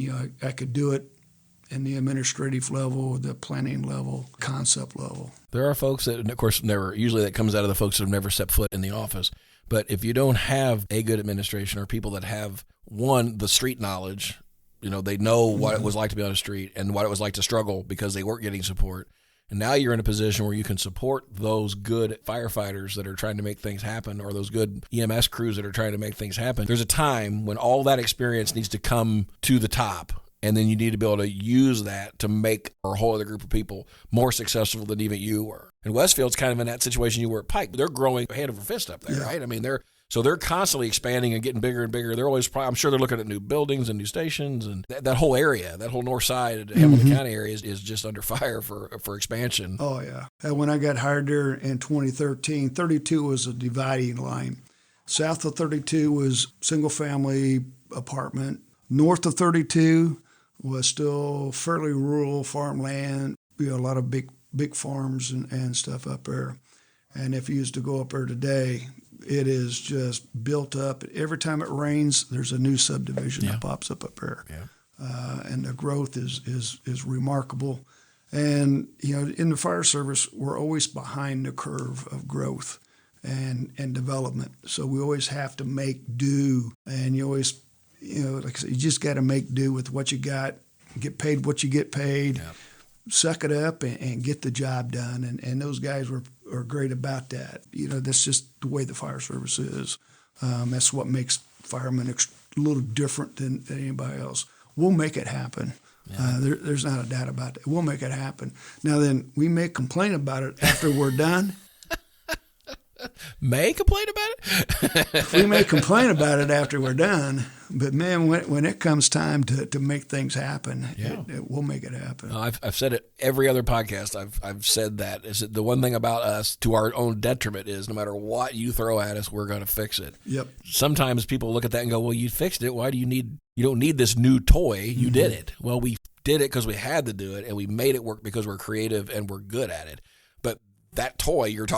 I could do it in the administrative level, the planning level, concept level. There are folks that, of course, usually that comes out of the folks that have never stepped foot in the office. But if you don't have a good administration or people that have, the street knowledge, they know what it was like to be on the street and what it was like to struggle because they weren't getting support. And now you're in a position where you can support those good firefighters that are trying to make things happen or those good EMS crews that are trying to make things happen. There's a time when all that experience needs to come to the top. And then you need to be able to use that to make a whole other group of people more successful than even you were. And Westfield's kind of in that situation you were at Pike. They're growing hand over fist up there, right? I mean, they're constantly expanding and getting bigger and bigger. They're always, I'm sure they're looking at new buildings and new stations, and that whole area, that whole north side of Hamilton County area is just under fire for expansion. Oh, yeah. When I got hired there in 2013, 32 was a dividing line. South of 32 was single-family apartment. North of 32 was still fairly rural farmland, a lot of big farms and stuff up there. And if you used to go up there today, it is just built up. Every time it rains, there's a new subdivision that pops up there. Yeah. And the growth is remarkable. And, in the fire service, we're always behind the curve of growth and development. So we always have to make do, and you always like I said, you just got to make do with what you got, get paid what you get paid, suck it up and get the job done. And those guys are great about that. That's just the way the fire service is. That's what makes firemen a little different than anybody else. We'll make it happen. Yeah. There's not a doubt about it. We'll make it happen. Now then, we may complain about it after we're done. May complain about it? We may complain about it after we're done, but man, when it comes time to make things happen, we'll make it happen. I've said it every other podcast. I've said that is that the one thing about us to our own detriment is no matter what you throw at us, we're going to fix it. Yep. Sometimes people look at that and go, well, you fixed it. Why do you don't need this new toy. You did it. Well, we did it because we had to do it, and we made it work because we're creative and we're good at it. But that toy you're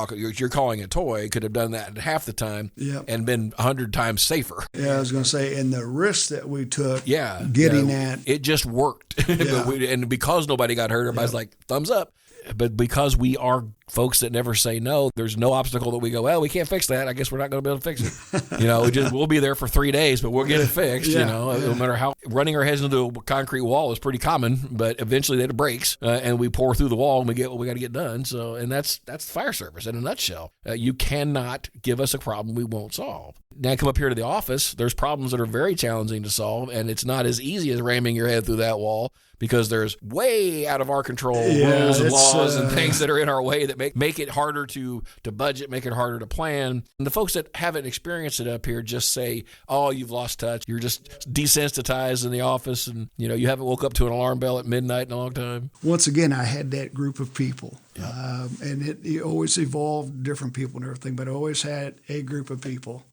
calling a toy could have done that half the time and been 100 times safer. Yeah, I was going to say, and the risk that we took getting at. It just worked. Yeah. And because nobody got hurt, everybody's like, thumbs up. But because we are folks that never say no, there's no obstacle that we go, well, we can't fix that. I guess we're not going to be able to fix it. We'll be there for 3 days, but we'll get it fixed. No matter how running our heads into a concrete wall is pretty common, but eventually it breaks and we pour through the wall and we get what we got to get done. So, and that's the fire service in a nutshell. You cannot give us a problem we won't solve. Now come up here to the office, there's problems that are very challenging to solve, and it's not as easy as ramming your head through that wall because there's way out of our control rules and laws and things that are in our way that make it harder to budget, make it harder to plan. And the folks that haven't experienced it up here just say, oh, you've lost touch. You're just desensitized in the office, and you haven't woke up to an alarm bell at midnight in a long time. Once again, I had that group of people, and it always evolved, different people and everything, but I always had a group of people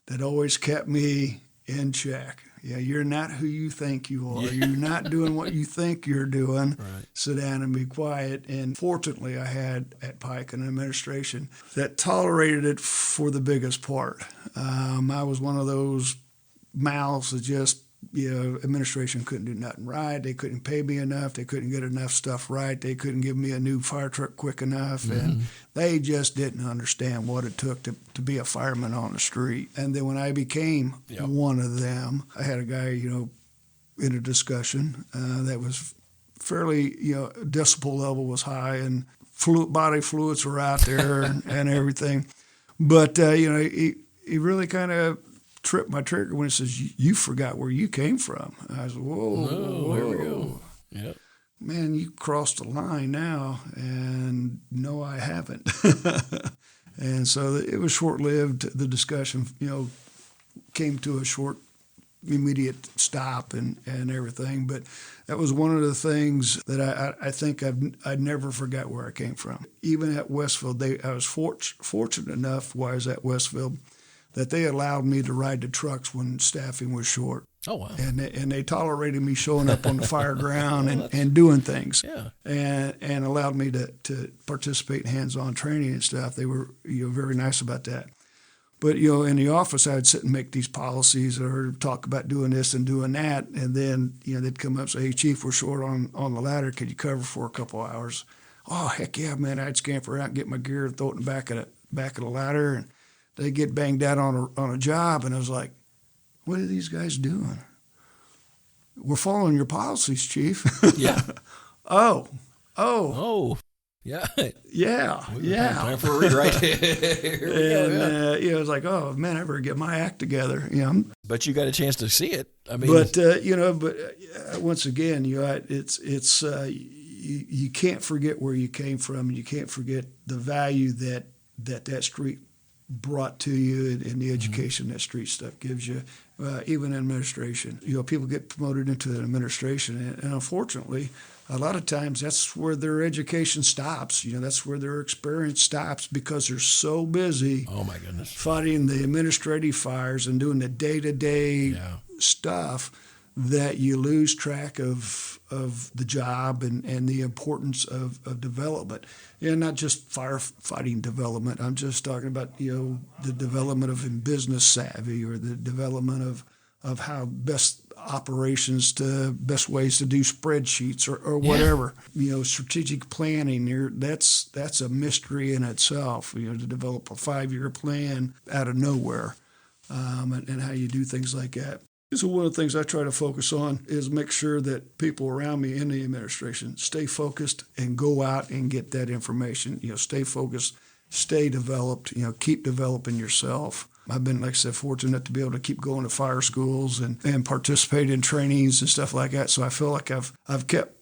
that always kept me in check. Yeah, you're not who you think you are. You're not doing what you think you're doing. Right. Sit down and be quiet. And fortunately, I had at Pike an administration that tolerated it for the biggest part. I was one of those mouths that just, administration couldn't do nothing right. They couldn't pay me enough. They couldn't get enough stuff right. They couldn't give me a new fire truck quick enough. And they just didn't understand what it took to be a fireman on the street. And then when I became one of them, I had a guy, in a discussion that was fairly, decibel level was high and body fluids were out there and everything. But, he really kind of tripped my trigger when he says, you forgot where you came from. I was, whoa. There we go. Yep. Man, you crossed the line now. And no, I haven't. And so it was short-lived. The discussion, came to a short, immediate stop and everything. But that was one of the things that I think I'd never forgot where I came from. Even at Westfield, I was fortunate enough while I was at Westfield that they allowed me to ride the trucks when staffing was short. Oh, wow. And they tolerated me showing up on the fire ground and doing things. Yeah. And allowed me to participate in hands-on training and stuff. They were very nice about that. But, in the office, I'd sit and make these policies or talk about doing this and doing that. And then, they'd come up and say, hey, Chief, we're short on the ladder. Could you cover for a couple of hours? Oh, heck yeah, man. I'd scamper out and get my gear and throw it in the back of the ladder. And they get banged out on a job, and I was like, what are these guys doing? We're following your policies, Chief. Yeah. Oh. Yeah. Yeah. Time for a rewrite. Here we go. I was like, oh, man, I better get my act together. But you got a chance to see it. I mean, once again, it's you can't forget where you came from, and you can't forget the value that street brought to you and the education that street stuff gives you, even in administration. People get promoted into an administration, and unfortunately, a lot of times that's where their education stops. That's where their experience stops because they're so busy. Oh my goodness, fighting the administrative fires and doing the day-to-day stuff that you lose track of the job and the importance of development. And not just firefighting development. I'm just talking about, the development of business savvy or the development of how best operations to best ways to do spreadsheets or whatever. Strategic planning, that's a mystery in itself, to develop a 5-year plan out of nowhere and how you do things like that. So one of the things I try to focus on is make sure that people around me in the administration stay focused and go out and get that information. Stay focused, stay developed, keep developing yourself. I've been, like I said, fortunate to be able to keep going to fire schools and participate in trainings and stuff like that. So I feel like I've kept,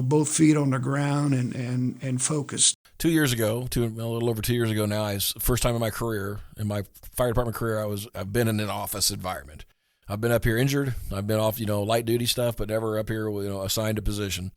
both feet on the ground and focused. 2 years ago, a little over 2 years ago now, first time in my career, in my fire department career, I've been in an office environment. I've been up here injured. I've been off, light duty stuff, but never up here, assigned a position.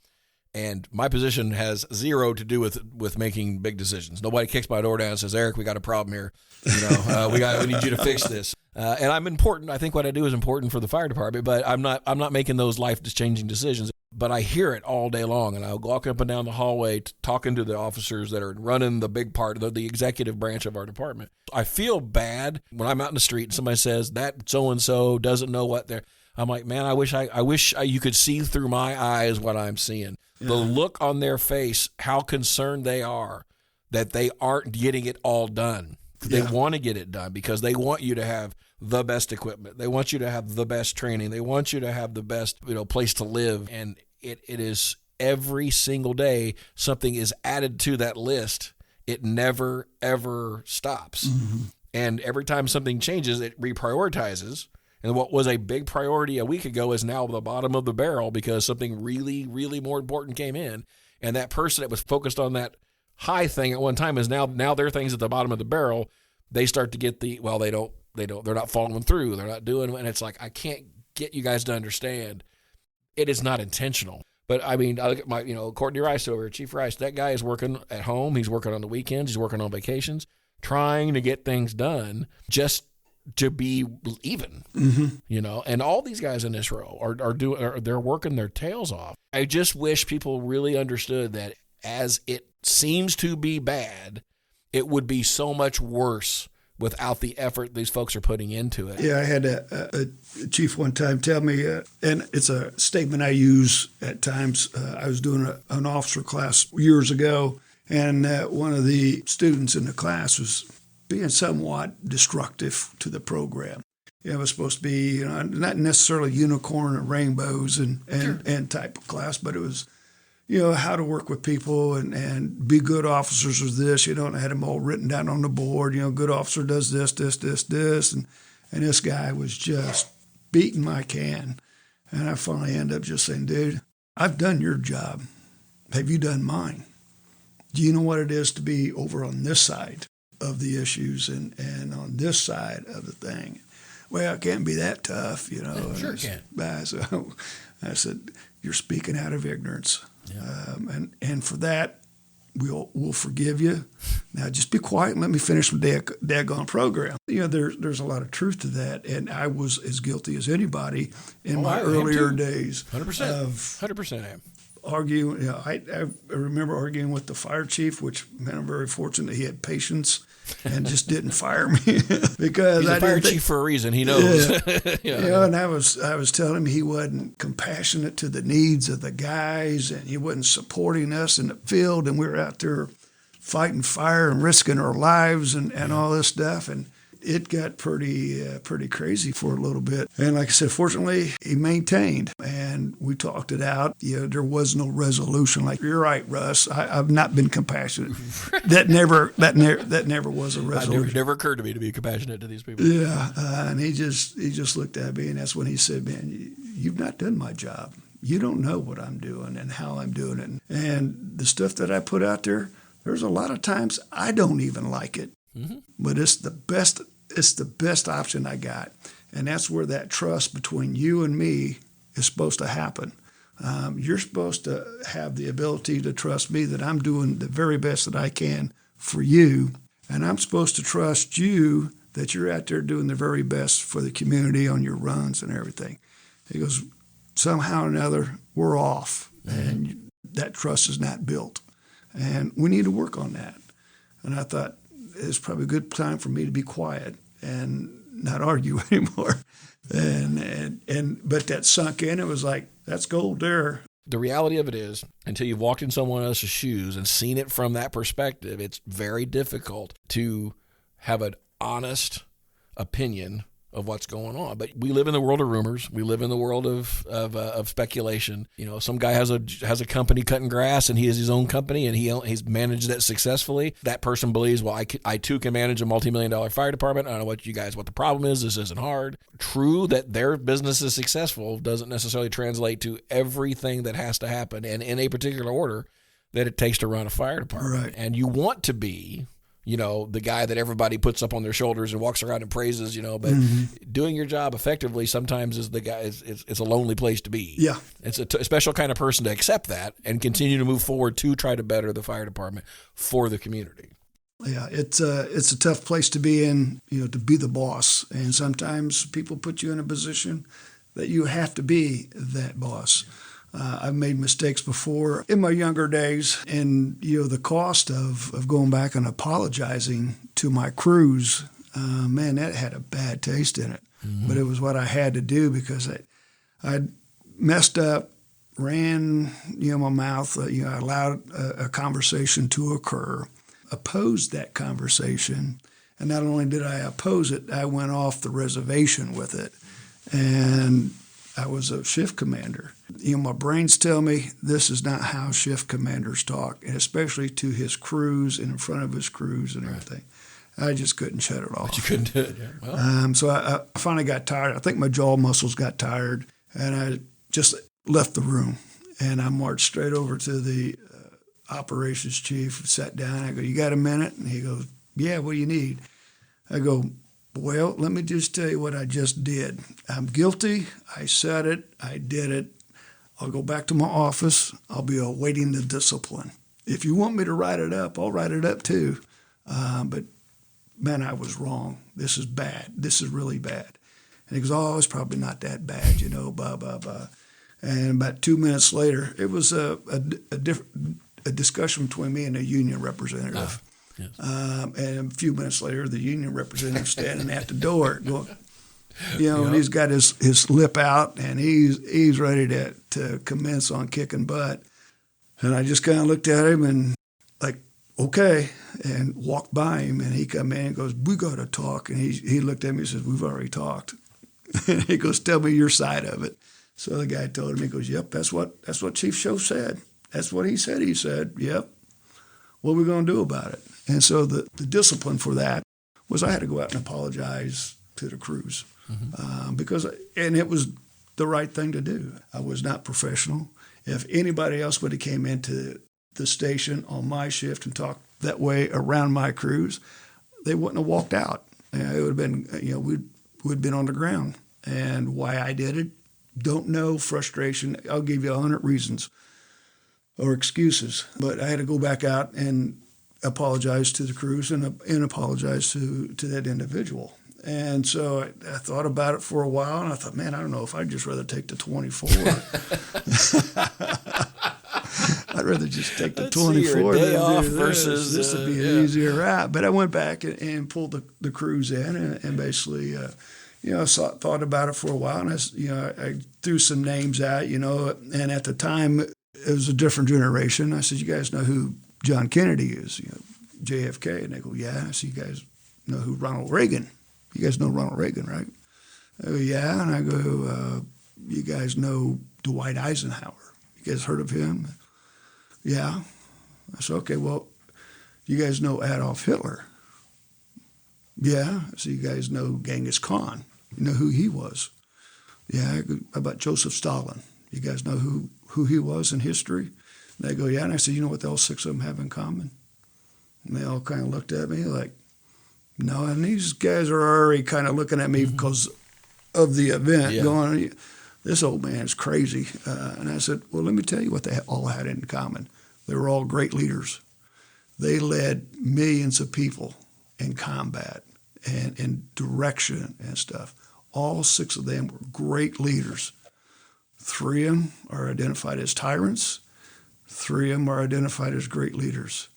And my position has zero to do with making big decisions. Nobody kicks my door down and says, Eric, we got a problem here. We need you to fix this. And I'm important. I think what I do is important for the fire department, but I'm not making those life-changing decisions. But I hear it all day long, and I'll walk up and down the hallway talking to the officers that are running the big part of the executive branch of our department. I feel bad when I'm out in the street and somebody says that so-and-so doesn't know what they're. I'm like, man, I wish you could see through my eyes what I'm seeing. Yeah. The look on their face, how concerned they are that they aren't getting it all done. They want to get it done because they want you to have the best equipment. They want you to have the best training. They want you to have the best, place to live. And it is every single day something is added to that list. It never, ever stops. Mm-hmm. And every time something changes, it reprioritizes. And what was a big priority a week ago is now the bottom of the barrel because something really, really more important came in. And that person that was focused on that high thing at one time is now their things at the bottom of the barrel. They start to get they're not following through. They're not doing, and it's like, I can't get you guys to understand. It is not intentional. But I mean, I look at my, Courtney Rice over, Chief Rice, that guy is working at home. He's working on the weekends. He's working on vacations, trying to get things done just to be even, you know, and all these guys in this row they're working their tails off. I just wish people really understood that as it seems to be bad, it would be so much worse without the effort these folks are putting into it. Yeah, I had a chief one time tell me, and it's a statement I use at times. I was doing an officer class years ago, and one of the students in the class was being somewhat destructive to the program. It was supposed to be, you know, not necessarily unicorn and rainbows and type of class, but it was, you know, how to work with people and be good officers with this, you know, and I had them all written down on the board, you know, good officer does this, and this guy was just beating my can. And I finally ended up just saying, dude, I've done your job. Have you done mine? Do you know what it is to be over on this side of the issues and on this side of the thing? Well, it can't be that tough, you know. Yeah, sure it can. So I said, you're speaking out of ignorance. Yeah. And for that, we'll forgive you. Now, just be quiet and let me finish my daggone program. You know, there's a lot of truth to that, and I was as guilty as anybody in my earlier days. 100%. 100% I am. Arguing, you know, I remember arguing with the fire chief, which man, I'm very fortunate he had patience and just didn't fire me because he's a fire chief for a reason. He knows. Yeah. Yeah. You know, and I was telling him he wasn't compassionate to the needs of the guys, and he wasn't supporting us in the field, and we were out there fighting fire and risking our lives and all this stuff, and it got pretty crazy for a little bit. And like I said, fortunately, he maintained, and we talked it out. You know, there was no resolution. Like, you're right, Russ. I've not been compassionate. that never was a resolution. It never occurred to me to be compassionate to these people. Yeah, and he just looked at me, and that's when he said, "Man, you've not done my job. You don't know what I'm doing and how I'm doing it. And the stuff that I put out there, there's a lot of times I don't even like it, but it's the best. It's the best option I got." And that's where that trust between you and me is supposed to happen. You're supposed to have the ability to trust me that I'm doing the very best that I can for you. And I'm supposed to trust you that you're out there doing the very best for the community on your runs and everything. He goes, somehow or another, we're off. And that trust is not built. And we need to work on that. And I thought, it's probably a good time for me to be quiet and not argue anymore. But that sunk in. It was like, that's gold there. The reality of it is, until you've walked in someone else's shoes and seen it from that perspective, it's very difficult to have an honest opinion of what's going on. But we live in the world of rumors. We live in the world of speculation. You know, some guy has a company cutting grass, and he has his own company, and he's managed it successfully. That person believes, well, I too can manage a multi-million-dollar fire department. I don't know what the problem is. This isn't hard. True that their business is successful doesn't necessarily translate to everything that has to happen and in a particular order that it takes to run a fire department. Right. And you want to be, you know, the guy that everybody puts up on their shoulders and walks around and praises, you know, but doing your job effectively sometimes is it's a lonely place to be. Yeah. It's a special kind of person to accept that and continue to move forward to try to better the fire department for the community. Yeah, it's a tough place to be in, you know, to be the boss. And sometimes people put you in a position that you have to be that boss. I've made mistakes before in my younger days, and you know the cost of going back and apologizing to my crews, man, that had a bad taste in it. But it was what I had to do because I'd messed up, ran my mouth, I allowed a conversation to occur, opposed that conversation, and not only did I oppose it, I went off the reservation with it, and I was a shift commander. My brains tell me this is not how shift commanders talk, and especially to his crews and in front of his crews and everything. I just couldn't shut it off. But you couldn't do it, yeah. Well. So I finally got tired. I think my jaw muscles got tired, and I just left the room. And I marched straight over to the operations chief, sat down. I go, "You got a minute?" And he goes, "Yeah, what do you need?" I go, "Well, let me just tell you what I just did. I'm guilty. I said it. I did it. I'll go back to my office. I'll be awaiting the discipline. If you want me to write it up, I'll write it up too. But man, I was wrong. This is bad. This is really bad. And he goes, oh, it's probably not that bad, blah, blah, blah. And about 2 minutes later, it was a discussion between me and a union representative. Yes. And a few minutes later, the union representative standing at the door going, and he's got his lip out, and he's ready to commence on kicking butt. And I just kind of looked at him and like, okay, and walked by him, and he come in and goes, we got to talk. And he looked at me and says, we've already talked. And he goes, tell me your side of it. So the guy told him, he goes, yep, that's what Chief Shoaf said. That's what he said. He said, yep. What are we going to do about it? And so the discipline for that was I had to go out and apologize to the crews and it was the right thing to do. I was not professional. If anybody else would have came into the station on my shift and talked that way around my crews, they wouldn't have walked out. It would have been, we'd been on the ground. And why I did it, don't know, frustration. I'll give you 100 reasons or excuses. But I had to go back out and apologize to the crews and apologize to that individual. And so I thought about it for a while, and I thought, man, I don't know if I'd just rather take the 24. I'd rather just take the 24 day than off do versus this would be an easier route. But I went back and pulled the crews in and basically, thought about it for a while, and I threw some names out, and at the time it was a different generation. I said, you guys know who John Kennedy is, JFK, and they go, yeah. I said, you guys know who Ronald Reagan? You guys know Ronald Reagan, right? I go, yeah. And I go, you guys know Dwight Eisenhower? You guys heard of him? Yeah. I said, okay, well, you guys know Adolf Hitler? Yeah. So you guys know Genghis Khan? You know who he was? Yeah. I go, how about Joseph Stalin? You guys know who he was in history? And they go, yeah. And I said, you know what all 6 of them have in common? And they all kind of looked at me like, no. And these guys are already kind of looking at me because of the event, going, this old man's crazy. And I said, well, let me tell you what they all had in common. They were all great leaders. They led millions of people in combat and in direction and stuff. All 6 of them were great leaders. 3 of them are identified as tyrants. 3 of them are identified as great leaders.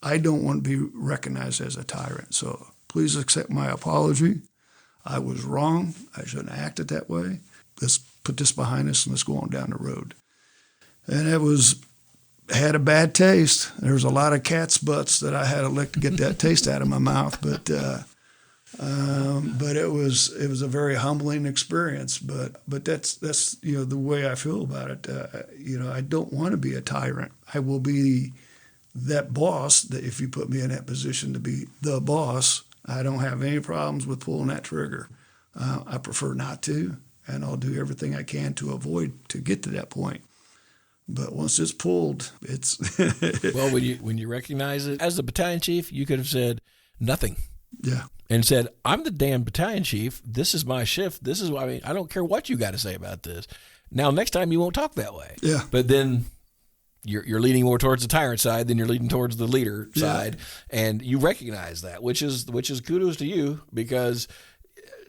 I don't want to be recognized as a tyrant, so please accept my apology. I was wrong. I shouldn't have acted that way. Let's put this behind us and let's go on down the road. And it had a bad taste. There was a lot of cat's butts that I had to lick to get that taste out of my mouth, but it was a very humbling experience. But that's the way I feel about it. I don't want to be a tyrant. I will be that boss that if you put me in that position to be the boss, I don't have any problems with pulling that trigger. I prefer not to, and I'll do everything I can to avoid to get to that point. But once it's pulled, it's well. When you recognize it as the battalion chief, you could have said nothing. Yeah. And said, I'm the damn battalion chief. This is my shift. This is why I don't care what you got to say about this. Now, next time you won't talk that way. Yeah. But then you're leaning more towards the tyrant side than you're leaning towards the leader side, and you recognize that, which is kudos to you, because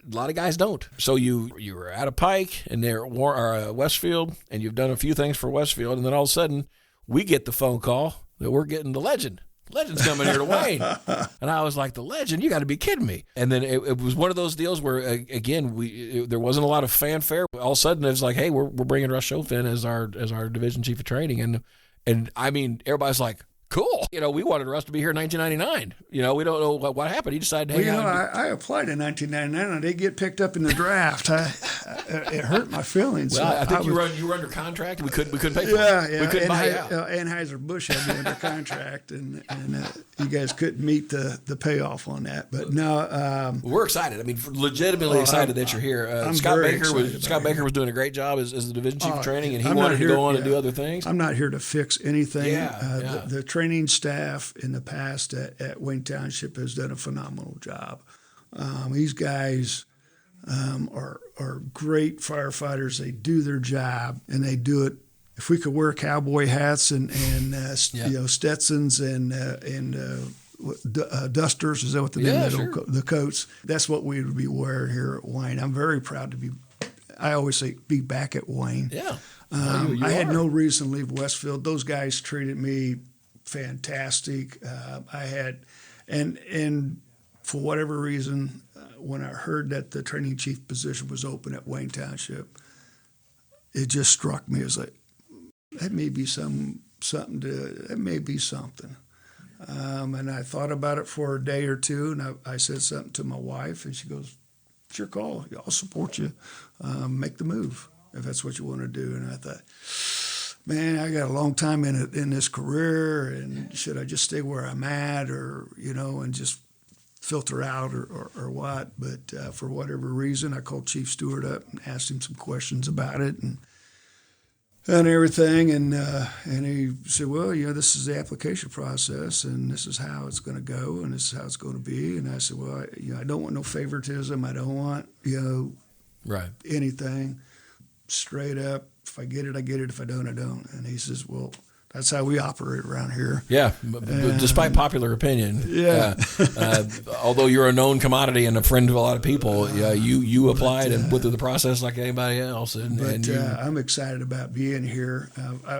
a lot of guys don't. So you were out of Pike and they're at Westfield, and you've done a few things for Westfield, and then all of a sudden we get the phone call that we're getting the legend. Legend's coming here to Wayne. And I was like, the legend? You got to be kidding me. And then it was one of those deals where, again, there wasn't a lot of fanfare. All of a sudden, it was like, hey, we're bringing Russ Shoaf in as our division chief of training. And I mean, everybody's like, cool. We wanted Russ to be here in 1999. We don't know what happened. He decided to hang out. I applied in 1999, and I did get picked up in the draft. It hurt my feelings. Well, I think you were under contract. We couldn't pay for it. Yeah. We couldn't buy out. Anheuser-Busch had me under contract, and you guys couldn't meet the payoff on that. But no. We're excited. I mean, legitimately excited that you're here. Scott Baker was doing a great job as the division chief of training, and he wanted to go on and do other things. I'm not here to fix anything. The training staff in the past at Wayne Township has done a phenomenal job. These guys are great firefighters. They do their job, and they do it. If we could wear cowboy hats and Stetsons and dusters. Is that what the Yeah, middle sure. the coats? That's what we would be wearing here at Wayne. I'm very proud to be. I always say be back at Wayne. Yeah. You I had are. no reason to leave Westfield. Those guys treated me fantastic. I had, and for whatever reason, when I heard that the training chief position was open at Wayne Township, it just struck me as like, that may be something that may be something. And I thought about it for a day or two, and I said something to my wife, and she goes, "It's your call. I'll support you. Make the move if that's what you want to do." And I thought, man, I got a long time in this career, and should I just stay where I'm at, or and just filter out, or what? But for whatever reason, I called Chief Stewart up and asked him some questions about it, and everything, and he said, "Well, this is the application process, and this is how it's going to go, and this is how it's going to be." And I said, "Well, I don't want no favoritism. I don't want Right. anything. Straight up. If I get it, I get it. If I don't, I don't." And he says, "Well, that's how we operate around here." Yeah, but despite popular opinion, Yeah. although you're a known commodity and a friend of a lot of people, you applied and went through the process like anybody else. And I'm excited about being here.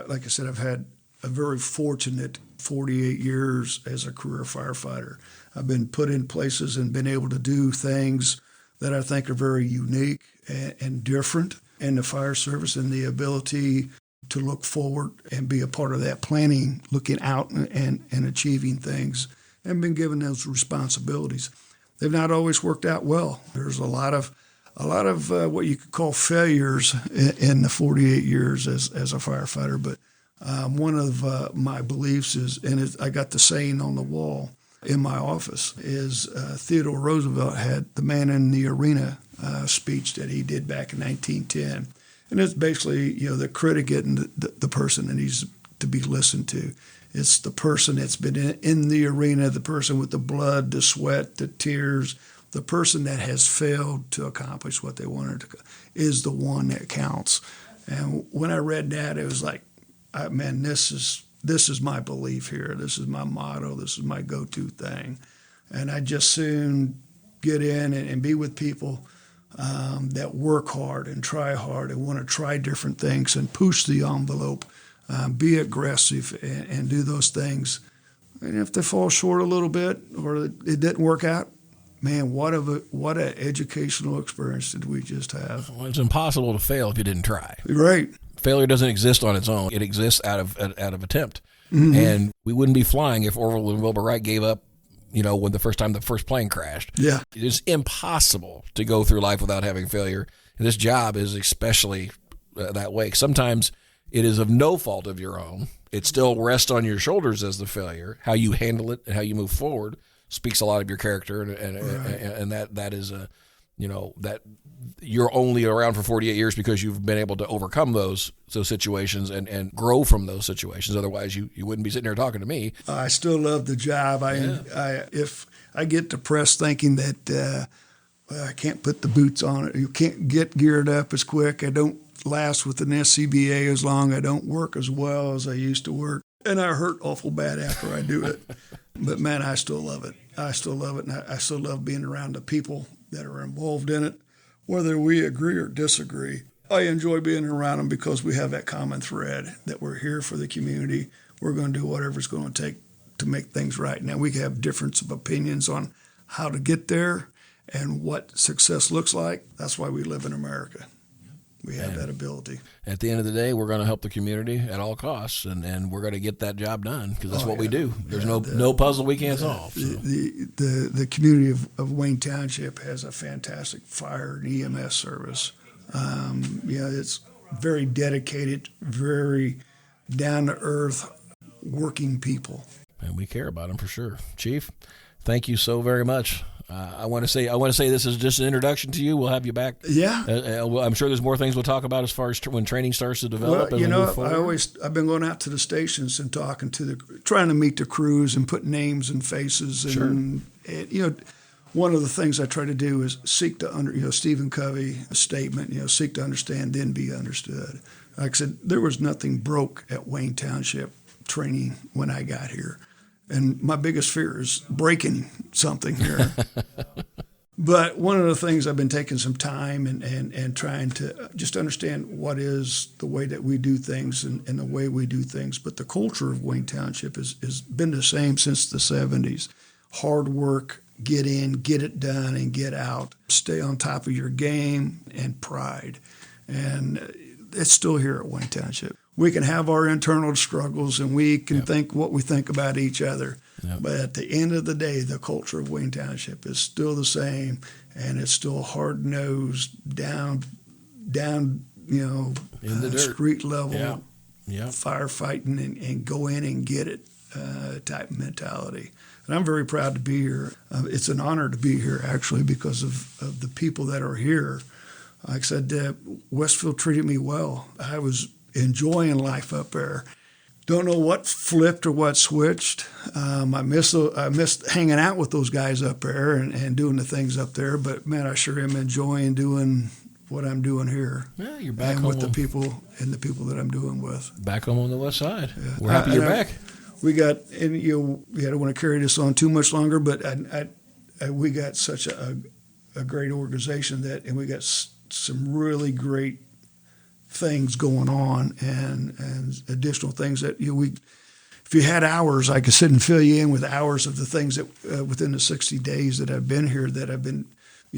Like I said, I've had a very fortunate 48 years as a career firefighter. I've been put in places and been able to do things that I think are very unique and different in the fire service, and the ability to look forward and be a part of that planning, looking out and achieving things, and been given those responsibilities. They've not always worked out well. There's a lot of what you could call failures in the 48 years as a firefighter. But one of my beliefs is, and I got the saying on the wall in my office, is Theodore Roosevelt had the Man in the Arena speech that he did back in 1910. And it's basically, the critic isn't the person that needs to be listened to. It's the person that's been in the arena, the person with the blood, the sweat, the tears, the person that has failed to accomplish what they wanted to, is the one that counts. And when I read that, it was like, man, this is my belief here. This is my motto. This is my go-to thing. And I just soon get in and be with people that work hard and try hard and want to try different things and push the envelope, be aggressive and do those things. And if they fall short a little bit or it didn't work out, man, what an educational experience did we just have? Well, it's impossible to fail if you didn't try. Right. Failure doesn't exist on its own. It exists out of attempt. Mm-hmm. And we wouldn't be flying if Orville and Wilbur Wright gave up, when the first plane crashed. Yeah. It's impossible to go through life without having failure. And this job is especially that way. Sometimes it is of no fault of your own. It still rests on your shoulders as the failure. How you handle it and how you move forward speaks a lot of your character, and that is that you're only around for 48 years because you've been able to overcome those situations and grow from those situations. Otherwise, you wouldn't be sitting here talking to me. I still love the job. If I get depressed thinking that I can't put the boots on it, you can't get geared up as quick, I don't last with an SCBA as long, I don't work as well as I used to work, and I hurt awful bad after I do it. But man, I still love it. I still love it, and I still love being around the people that are involved in it, whether we agree or disagree. I enjoy being around them because we have that common thread that we're here for the community. We're going to do whatever it's going to take to make things right. Now, we can have difference of opinions on how to get there and what success looks like. That's why we live in America. We have that ability. At the end of the day, we're going to help the community at all costs, and we're going to get that job done because that's what we do. There's no puzzle we can't solve. So. The community of Wayne Township has a fantastic fire and EMS service. It's very dedicated, very down-to-earth, working people. And we care about them for sure. Chief, thank you so very much. I want to say this is just an introduction to you. We'll have you back. Yeah. I'm sure there's more things we'll talk about as far as when training starts to develop. Well, I've been going out to the stations and talking to trying to meet the crews and put names and faces. And, one of the things I try to do is seek to Stephen Covey's statement, seek to understand, then be understood. Like I said, there was nothing broke at Wayne Township training when I got here. And my biggest fear is breaking something here. But one of the things I've been taking some time and trying to just understand what is the way that we do things and the way we do things. But the culture of Wayne Township has been the same since the 70s. Hard work, get in, get it done, and get out. Stay on top of your game, and pride. And it's still here at Wayne Township. We can have our internal struggles, and we can think what we think about each other. Yep. But at the end of the day, the culture of Wayne Township is still the same, and it's still hard-nosed, down, in the street level, firefighting and go in and get it type mentality. And I'm very proud to be here. It's an honor to be here, actually, because of the people that are here. Like I said, Westfield treated me well. I was enjoying life up there. Don't know what flipped or what switched. I missed hanging out with those guys up there and doing the things up there. But man, I sure am enjoying doing what I'm doing here. Yeah, you're back home with the people that I'm doing with. Back home on the west side. Yeah. We're happy you're back. We got, and I don't want to carry this on too much longer, but we got such a great organization and we got some really great things going on and additional things that if you had hours, I could sit and fill you in with hours of the things that within the 60 days that I've been here, that I've been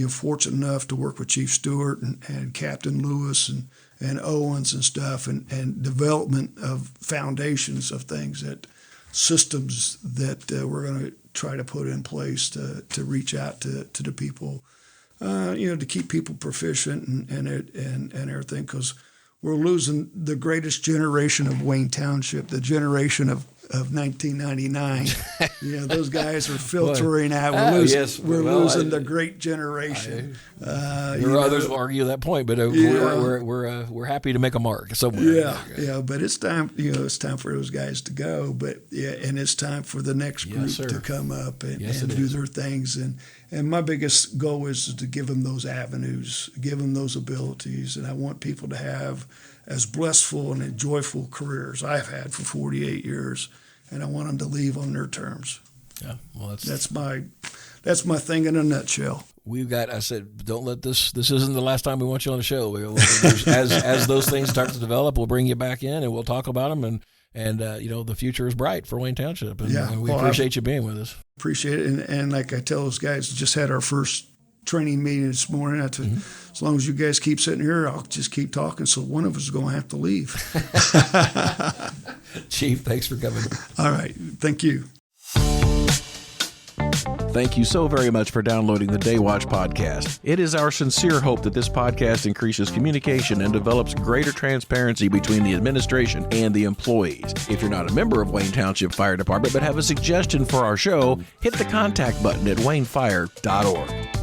fortunate enough to work with Chief Stewart and Captain Lewis and Owens and stuff, and development of foundations of things, that systems that we're going to try to put in place to reach out to the people, to keep people proficient and everything, because we're losing the greatest generation of Wayne Township, the generation of 1999. Those guys are filtering out. We're losing the great generation. Others will argue that point, but we're happy to make a mark somewhere. But it's time. It's time for those guys to go. But and it's time for the next group to come up and do their things. And my biggest goal is to give them those avenues, give them those abilities, and I want people to have as blissful and joyful careers I've had for 48 years, and I want them to leave on their terms. Yeah, well, that's my thing in a nutshell. I said, don't let this isn't the last time we want you on the show. As those things start to develop, we'll bring you back in and we'll talk about them, and the future is bright for Wayne Township, and we appreciate you being with us. Appreciate it, and like I tell those guys, just had our first training meeting this morning. I said, as long as you guys keep sitting here, I'll just keep talking, so one of us is going to have to leave. Chief, thanks for coming. All right, thank you. Thank you so very much for downloading the Day Watch podcast. It is our sincere hope that this podcast increases communication and develops greater transparency between the administration and the employees. If you're not a member of Wayne Township Fire Department but have a suggestion for our show, hit the contact button at waynefire.org.